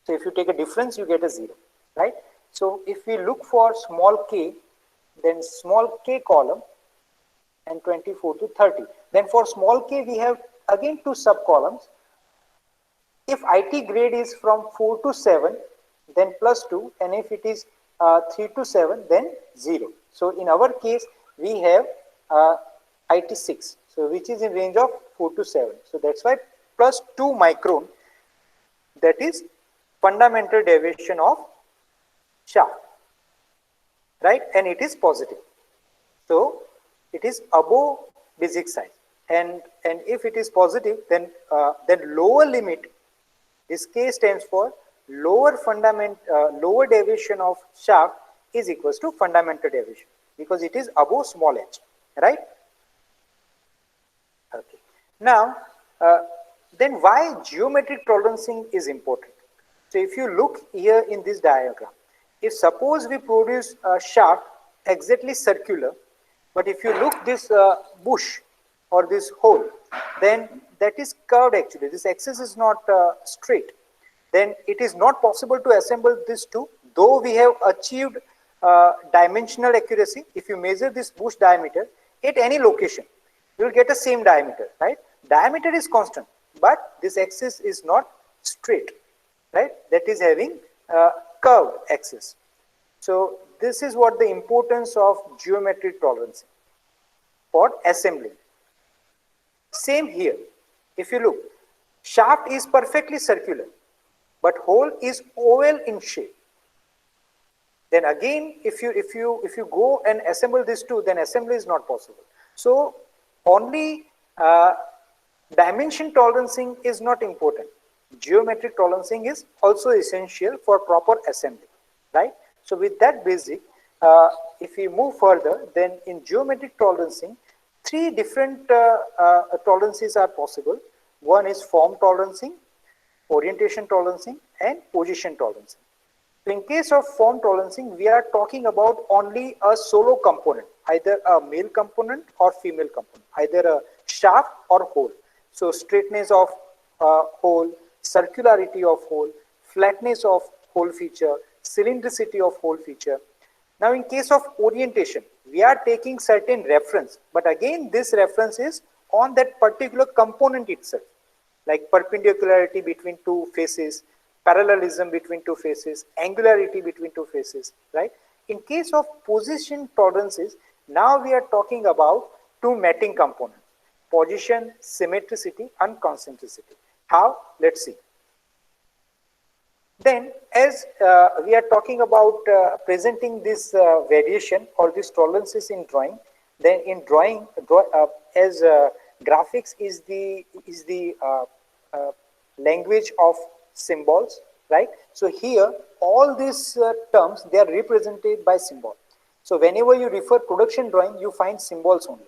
A: So if you take a difference, you get a 0, right? So if we look for small k, then small k column and 24 to 30. Then for small k, we have again two sub columns. If IT grade is from 4 to 7, then plus 2, and if it is 3 to 7, then 0. So in our case, we have IT6, so which is in range of 4 to 7. So that's why plus 2 micron, that is fundamental deviation of shaft, right? And it is positive. So it is above basic size. And if it is positive, then lower limit, this K stands for lower deviation of shaft is equals to fundamental deviation because it is above small h, right? Okay. Now, then why geometric tolerancing is important? So if you look here in this diagram, if suppose we produce a shaft exactly circular, but if you look this bush or this hole, then that is curved actually. This axis is not straight. Then it is not possible to assemble these two, though we have achieved dimensional accuracy. If you measure this bush diameter at any location, you will get the same diameter, right? Diameter is constant, but this axis is not straight, right? That is having curved axis. So this is what the importance of geometric tolerance for assembling. Same here. If you look, shaft is perfectly circular, but hole is oval in shape. Then again, if you go and assemble these two, then assembly is not possible. So only dimension tolerancing is not important. Geometric tolerancing is also essential for proper assembly, right? So with that basic, if we move further, then in geometric tolerancing, three different tolerances are possible. One is form tolerancing, orientation tolerancing, and position tolerancing. So in case of form tolerancing, we are talking about only a solo component, either a male component or female component, either a shaft or hole. So straightness of hole, circularity of hole, flatness of hole feature, cylindricity of hole feature. Now in case of orientation, we are taking certain reference, but again this reference is on that particular component itself, like perpendicularity between two faces, parallelism between two faces, angularity between two faces, right? In case of position tolerances, now we are talking about two mating components, position, symmetricity, and concentricity. How? Let's see. Then as we are talking about presenting this variation or these tolerances in drawing, then in drawing, as graphics is the language of symbols, right? So here all these terms, they are represented by symbol. So whenever you refer production drawing, you find symbols only.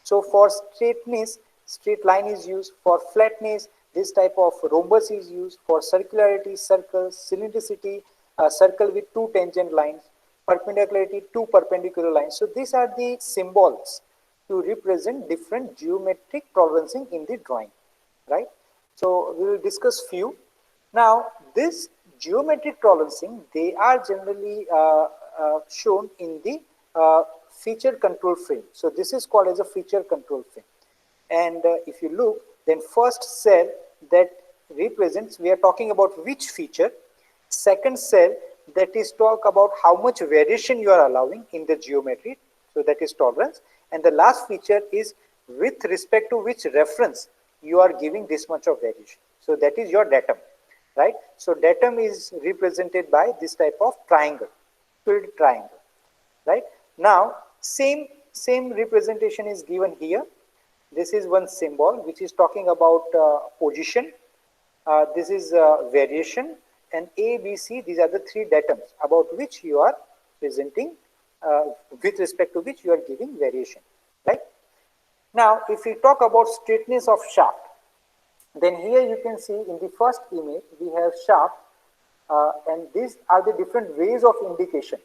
A: So for straightness, straight line is used. For flatness, this type of rhombus is used. For circularity, circle, cylindricity, circle with two tangent lines, perpendicularity, two perpendicular lines. So these are the symbols to represent different geometric tolerancing in the drawing, right? So we will discuss few. Now this geometric tolerancing, they are generally shown in the feature control frame. So this is called as a feature control frame. And if you look, then first cell that represents, we are talking about which feature. Second cell, that is talk about how much variation you are allowing in the geometry, so that is tolerance. And the last feature is with respect to which reference you are giving this much of variation. So that is your datum, right? So datum is represented by this type of triangle, filled triangle, right? Now same representation is given here. This is one symbol which is talking about position. This is variation, and A, B, C, these are the three datums about which you are presenting, with respect to which you are giving variation, right? Now, if we talk about straightness of shaft, then here you can see in the first image we have shaft, and these are the different ways of indication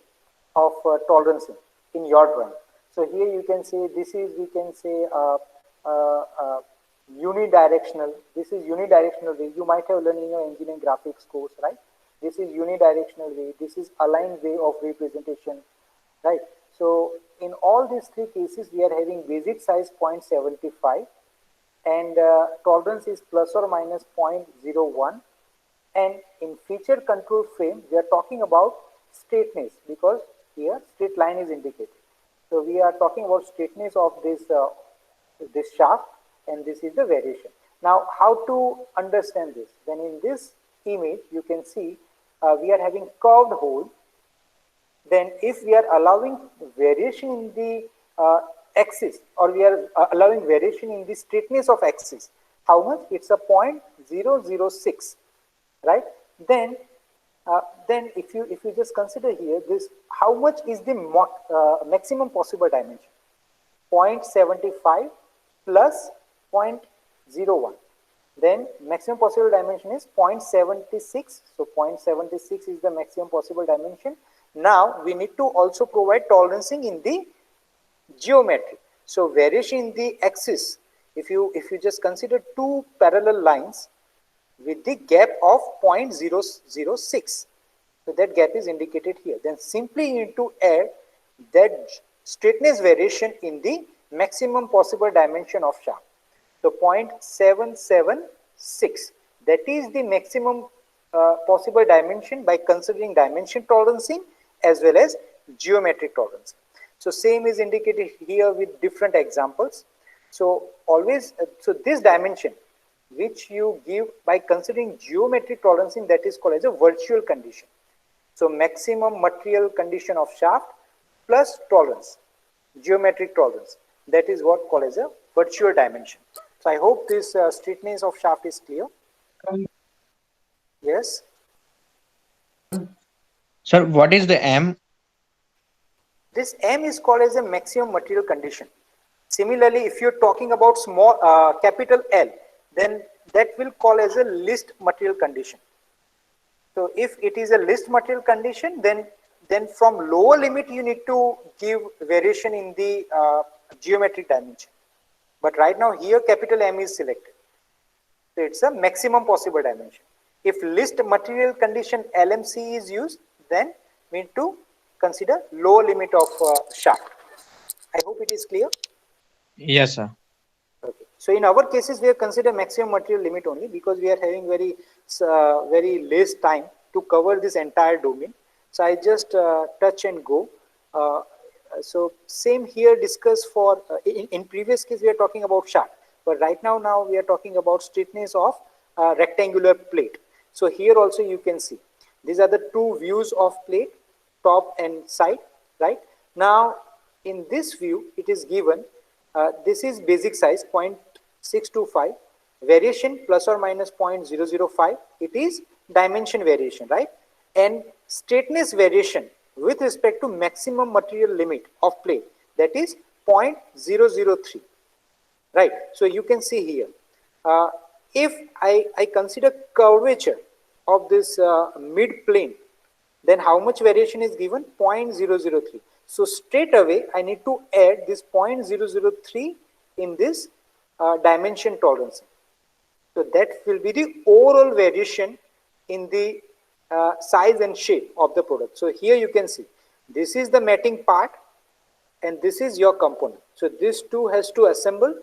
A: of tolerance in your drawing. So here you can say this is, we can say unidirectional. This is unidirectional way. You might have learned in your engineering graphics course, right? This is unidirectional way. This is aligned way of representation, right? So in all these three cases, we are having basic size 0.75, and tolerance is plus or minus 0.01. And in feature control frame, we are talking about straightness, because here straight line is indicated. So we are talking about straightness of this this shaft, and this is the variation. Now, how to understand this? Then in this image, you can see we are having curved hole. Then if we are allowing variation in the axis, or we are allowing variation in the straightness of axis, how much? It's a 0.006, right? Then if you just consider here this, how much is the maximum possible dimension? 0.75 plus 0.01. Then maximum possible dimension is 0.76. So 0.76 is the maximum possible dimension. Now we need to also provide tolerancing in the geometry. So variation in the axis, if you just consider two parallel lines with the gap of 0.006, so that gap is indicated here. Then simply you need to add that straightness variation in the maximum possible dimension of shaft. So 0.776, that is the maximum possible dimension by considering dimension tolerancing as well as geometric tolerance. So same is indicated here with different examples. So always, so this dimension which you give by considering geometric tolerancing, that is called as a virtual condition. So maximum material condition of shaft plus tolerance, geometric tolerance, that is what called as a virtual dimension. So I hope this straightness of shaft is clear. Yes.
B: Sir, what is the M?
A: This M is called as a maximum material condition. Similarly, if you're talking about small capital L, then that will call as a least material condition. So if it is a least material condition, then from lower limit you need to give variation in the geometric dimension. But right now here capital M is selected. So it's a maximum possible dimension. If least material condition LMC is used, then we need to consider lower limit of shaft. I hope it is clear.
B: Yes, sir.
A: Okay. So in our cases, we have considered maximum material limit only because we are having very less time to cover this entire domain. So I just touch and go. So same here discuss for, in previous case we are talking about shaft, but right now we are talking about straightness of rectangular plate. So here also you can see, these are the two views of plate, top and side, right? Now in this view, it is given, this is basic size 0.625, variation plus or minus 0.005, it is dimension variation, right? And straightness variation with respect to maximum material limit of plate, that is 0.003, right? So you can see here, if I consider curvature of this mid plane, then how much variation is given? 0.003. So straight away I need to add this 0.003 in this dimension tolerance. So that will be the overall variation in the size and shape of the product. So here you can see, this is the matting part and this is your component. So this two has to assemble.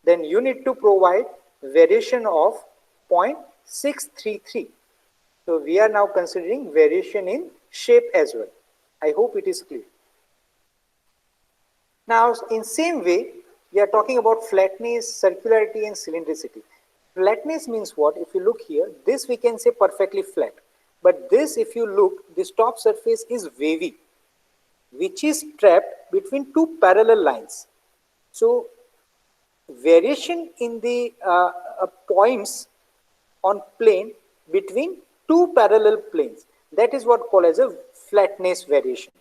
A: Then you need to provide variation of 633. So we are now considering variation in shape as well. I hope it is clear. Now, in same way, we are talking about flatness, circularity, and cylindricity. Flatness means what? If you look here, this we can say perfectly flat. But this, if you look, this top surface is wavy, which is trapped between two parallel lines. So, variation in the points on plane between two parallel planes, that is what called as a flatness variation.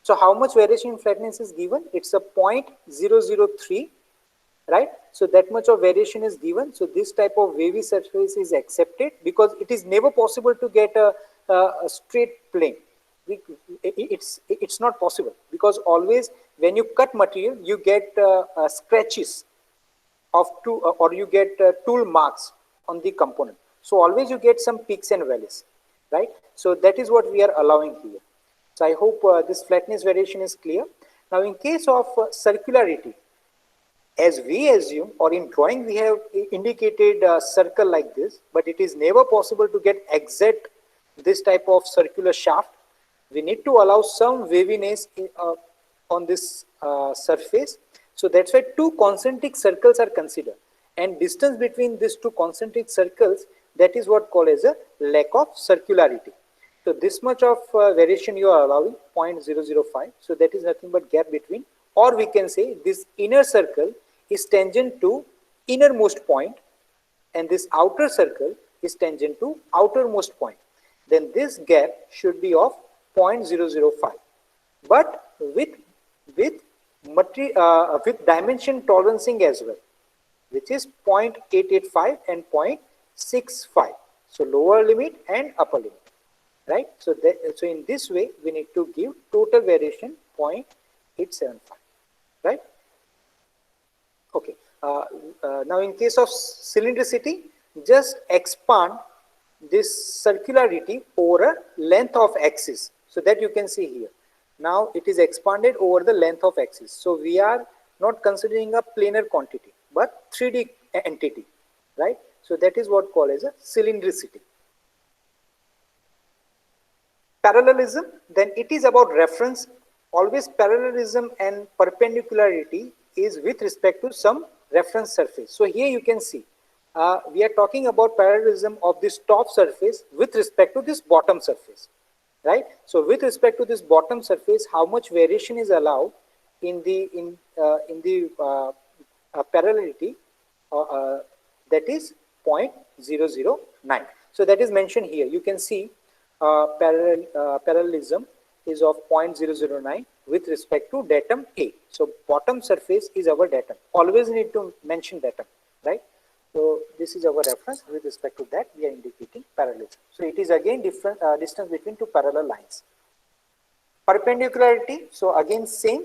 A: So how much variation in flatness is given? It's a 0.003, right? So that much of variation is given. So this type of wavy surface is accepted because it is never possible to get a straight plane. It's not possible because always when you cut material, you get scratches of two, or you get tool marks on the component. So always you get some peaks and valleys, right? So that is what we are allowing here. So I hope this flatness variation is clear. Now in case of circularity, as we assume, or in drawing we have indicated a circle like this, but it is never possible to get exact this type of circular shaft. We need to allow some waviness on this surface. So that's why two concentric circles are considered, and distance between these two concentric circles, that is what called as a lack of circularity. So this much of variation you are allowing, 0.005. So that is nothing but gap between, or we can say this inner circle is tangent to innermost point, and this outer circle is tangent to outermost point. Then this gap should be of 0.005, but with dimension tolerancing as well, which is 0.885 and 0.65. So lower limit and upper limit, right? So in this way, we need to give total variation 0.875, right? Okay. Now in case of cylindricity, just expand this circularity over a length of axis. So that you can see here. Now it is expanded over the length of axis. So we are not considering a planar quantity, but 3D entity, right? So that is what called as a cylindricity. Parallelism, then it is about reference. Always parallelism and perpendicularity is with respect to some reference surface. So here you can see, we are talking about parallelism of this top surface with respect to this bottom surface, right? So with respect to this bottom surface, how much variation is allowed in the parallelity, that is 0.009. So that is mentioned here. You can see parallelism is of 0.009 with respect to datum A. So bottom surface is our datum. Always need to mention datum, right? So this is our reference. With respect to that, we are indicating parallelism. So it is again different distance between two parallel lines. Perpendicularity. So again same.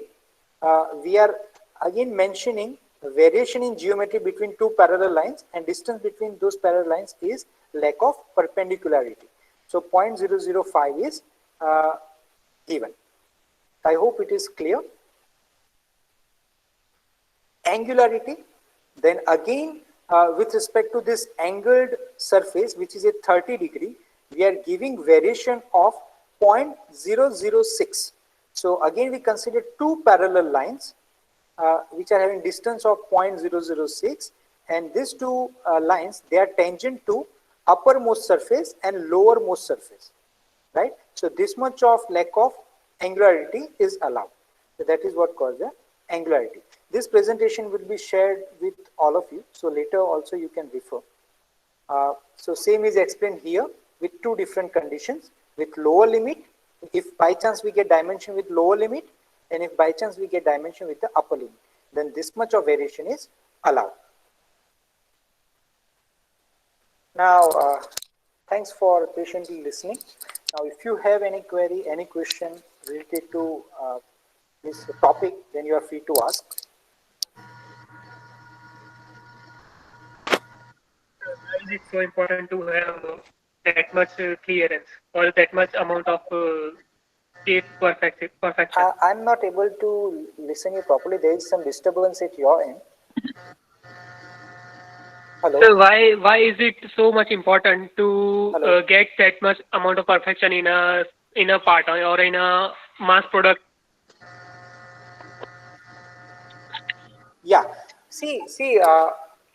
A: We are again mentioning variation in geometry between two parallel lines, and distance between those parallel lines is lack of perpendicularity. So 0.005 is given. I hope it is clear. Angularity, then again with respect to this angled surface, which is a 30 degree, we are giving variation of 0.006. So again we consider two parallel lines which are having distance of 0.006, and these two lines, they are tangent to uppermost surface and lowermost surface, right? So this much of lack of angularity is allowed. So that is what called the angularity. This presentation will be shared with all of you, so later also you can refer. So same is explained here with two different conditions. With lower limit, if by chance we get dimension with lower limit, and if by chance we get dimension with the upper limit, then this much of variation is allowed. Now, thanks for patiently listening. Now, if you have any query, any question related to this topic, then you are free to ask.
D: Why is it so important to have that much clearance or that much amount of shape perfection?
A: I'm not able to listen you properly. There is some disturbance at your end. Hello.
D: So why is it so much important to
A: Hello.
D: get that much amount of perfection in a part or in a mass product?
A: Yeah. See.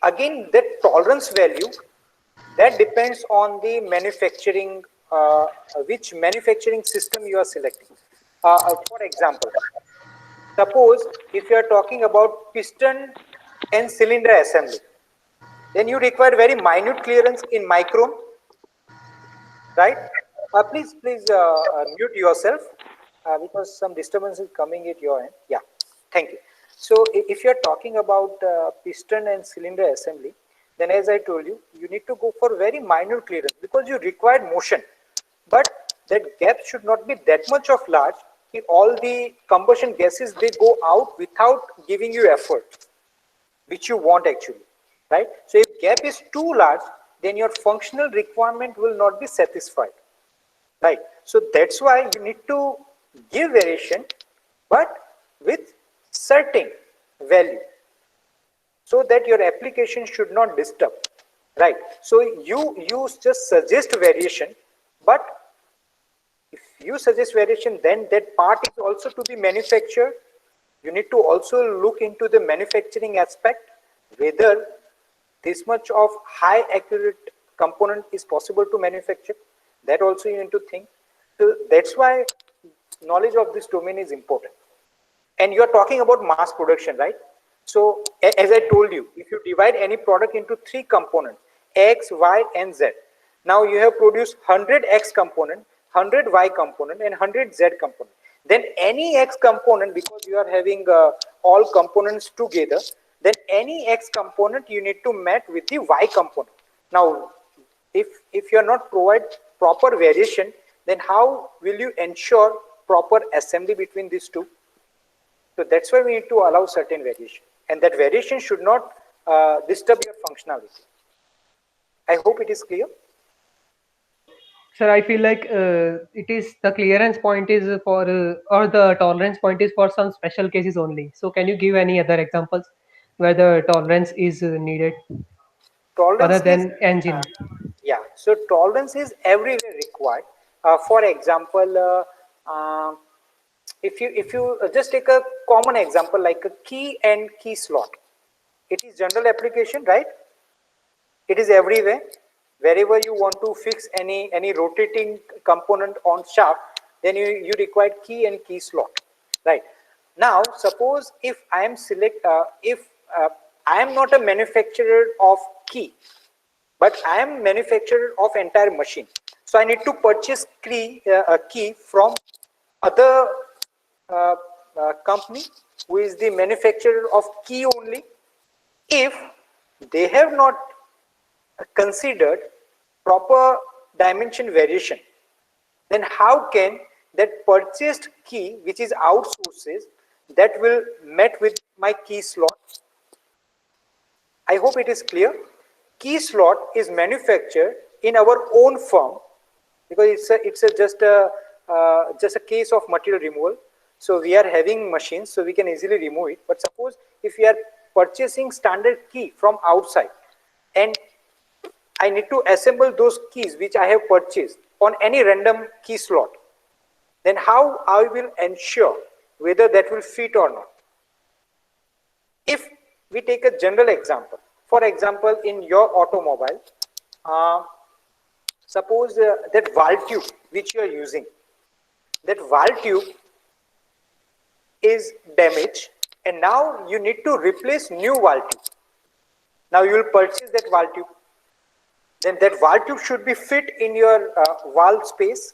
A: Again, that tolerance value that depends on the manufacturing, which manufacturing system you are selecting. For example, suppose if you are talking about piston and cylinder assembly, then you require very minute clearance in micron, right? Please mute yourself because some disturbance is coming at your end. Yeah, thank you. So if you are talking about piston and cylinder assembly, then as I told you, you need to go for very minor clearance because you require motion. But that gap should not be that much of large. All the combustion gases, they go out without giving you effort, which you want actually, right? So if gap is too large, then your functional requirement will not be satisfied, right? So that's why you need to give variation, but with certain value, so that your application should not disturb, right? So you just suggest variation, but if you suggest variation, then that part is also to be manufactured. You need to also look into the manufacturing aspect, whether this much of high accurate component is possible to manufacture. That also you need to think. So that's why knowledge of this domain is important. And you are talking about mass production, right? So as I told you, if you divide any product into three components, X, Y, and Z. Now you have produced 100 X component, 100 Y component, and 100 Z component. Then any X component, because you are having all components together, then any X component you need to match with the Y component. Now, if you are not provide proper variation, then how will you ensure proper assembly between these two? So that's why we need to allow certain variation, and that variation should not disturb your functionality. I hope it is clear.
E: Sir, I feel like it is the clearance point is for or the tolerance point is for some special cases only. So can you give any other examples where the tolerance is needed other
A: Tolerance is
E: than engine?
A: yeah. So tolerance is everywhere required. For example, if you just take a common example like a key and key slot, it is general application, right? It is everywhere. Wherever you want to fix any rotating component on shaft, then you require key and key slot, right? Now suppose if I am if I am not a manufacturer of key, but I am manufacturer of entire machine, so I need to purchase a key from other uh, company who is the manufacturer of key only. If they have not considered proper dimension variation, then how can that purchased key, which is outsources, that will met with my key slot? I hope it is clear. Key slot is manufactured in our own firm because it's just a case of material removal. So we are having machines, so we can easily remove it. But suppose if we are purchasing standard key from outside, and I need to assemble those keys which I have purchased on any random key slot, then how I will ensure whether that will fit or not? If we take a general example, for example, in your automobile, suppose that valve tube which you are using, that valve tube is damaged, and now you need to replace new valve tube. Now you will purchase that valve tube. Then that valve tube should be fit in your valve space.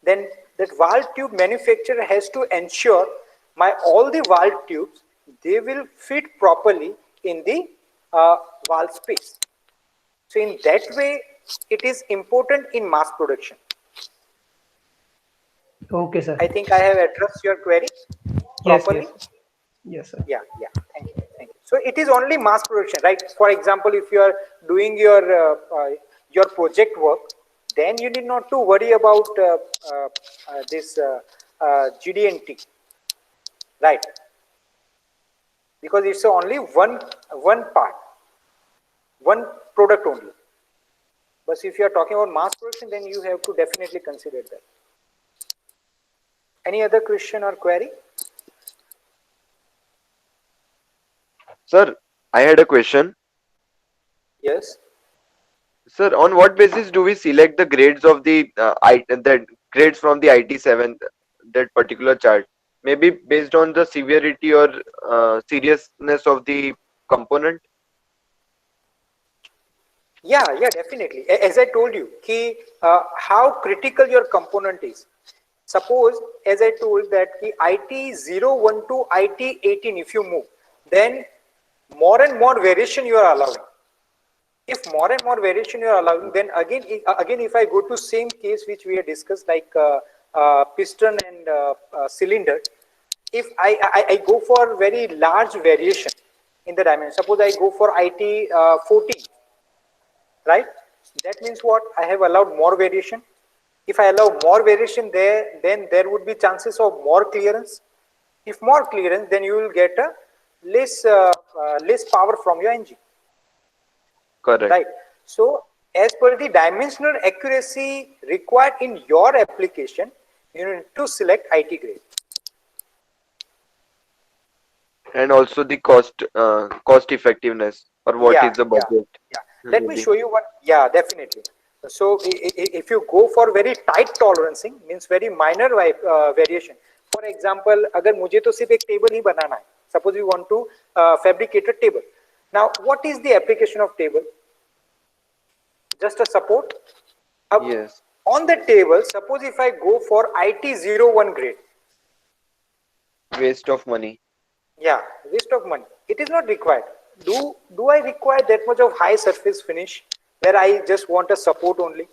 A: Then that valve tube manufacturer has to ensure all the valve tubes, they will fit properly in the valve space. So in that way, it is important in mass production.
E: Okay, sir.
A: I think I have addressed your query
E: Yes,
A: properly.
E: yes, yes, sir.
A: Yeah. Thank you. So it is only mass production, right? For example, if you are doing your project work, then you need not to worry about this GD&T, right? Because it's only one part. one product only. But if you are talking about mass production, then you have to definitely consider that. Any other question or query?
C: Sir, I had a question.
A: Yes.
C: Sir, on what basis do we select the grades of the grades from the IT7, that particular chart? Maybe based on the severity or seriousness of the component?
A: Yeah, definitely. As I told you, how critical your component is. Suppose, as I told that IT0, 1 to IT18, if you move, then more and more variation you are allowing. If more and more variation you are allowing, then again if I go to same case which we have discussed, like piston and cylinder, if I go for very large variation in the dimension, suppose I go for IT14, right? That means what? I have allowed more variation. If I allow more variation there, then there would be chances of more clearance. If more clearance, then you will get a less power from your engine.
C: Correct.
A: Right. So, as per the dimensional accuracy required in your application, you need to select IT grade.
C: And also the cost effectiveness, or what is the budget.
A: Let me show you what. Yeah, definitely. So, if you go for very tight tolerancing, means very minor variation. For example, अगर मुझे तो सिर्फ एक table ही बनाना है. Suppose we want to fabricate a table. Now, what is the application of table? Just a support.
C: Yes.
A: On the table, suppose if I go for IT01 grade.
C: Waste of money.
A: Yeah, waste of money. It is not required. Do I require that much of high surface finish where I just want a support only?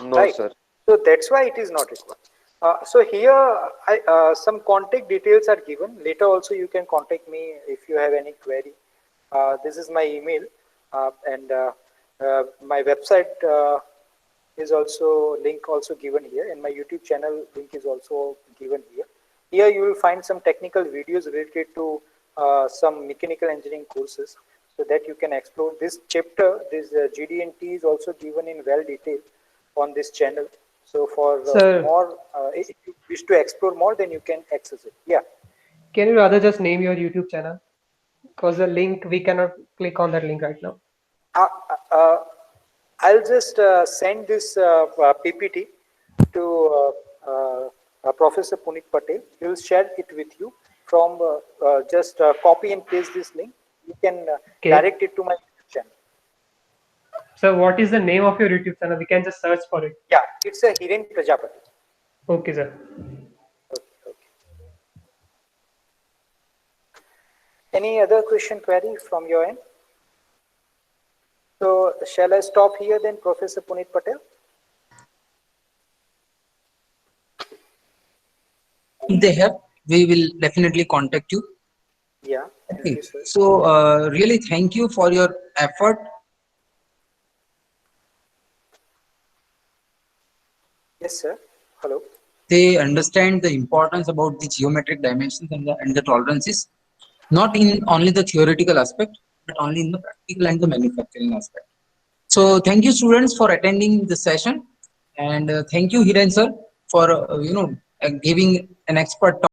C: No,
A: right?
C: Sir.
A: So that's why it is not required. So here some contact details are given. Later also you can contact me if you have any query. This is my email and my website is also link also given here, and my YouTube channel link is also given here. Here you will find some technical videos related to some mechanical engineering courses, so that you can explore this chapter. This GD&T is also given in well detail on this channel. So for more, if you wish to explore more, then you can access it. Yeah.
E: Can you rather just name your YouTube channel? Because the link, we cannot click on that link right now.
A: I'll just send this PPT to Professor Puneet Patel. He will share it with you from just copy and paste this link. You can direct it to my YouTube channel.
E: So what is the name of your YouTube channel? We can just search for it.
A: Yeah, it's a Hiren Prajapati.
E: Okay, sir.
A: Okay. Any other question, query from your end? So shall I stop here then, Professor Puneet Patel?
F: If they have, we will definitely contact you.
A: Yeah.
F: Okay. So really thank you for your effort.
A: Yes, sir. Hello.
F: They understand the importance about the geometric dimensions and the tolerances, not in only the theoretical aspect, but only in the practical and the manufacturing aspect. So thank you, students, for attending the session, and thank you, Hiren sir, for giving an expert talk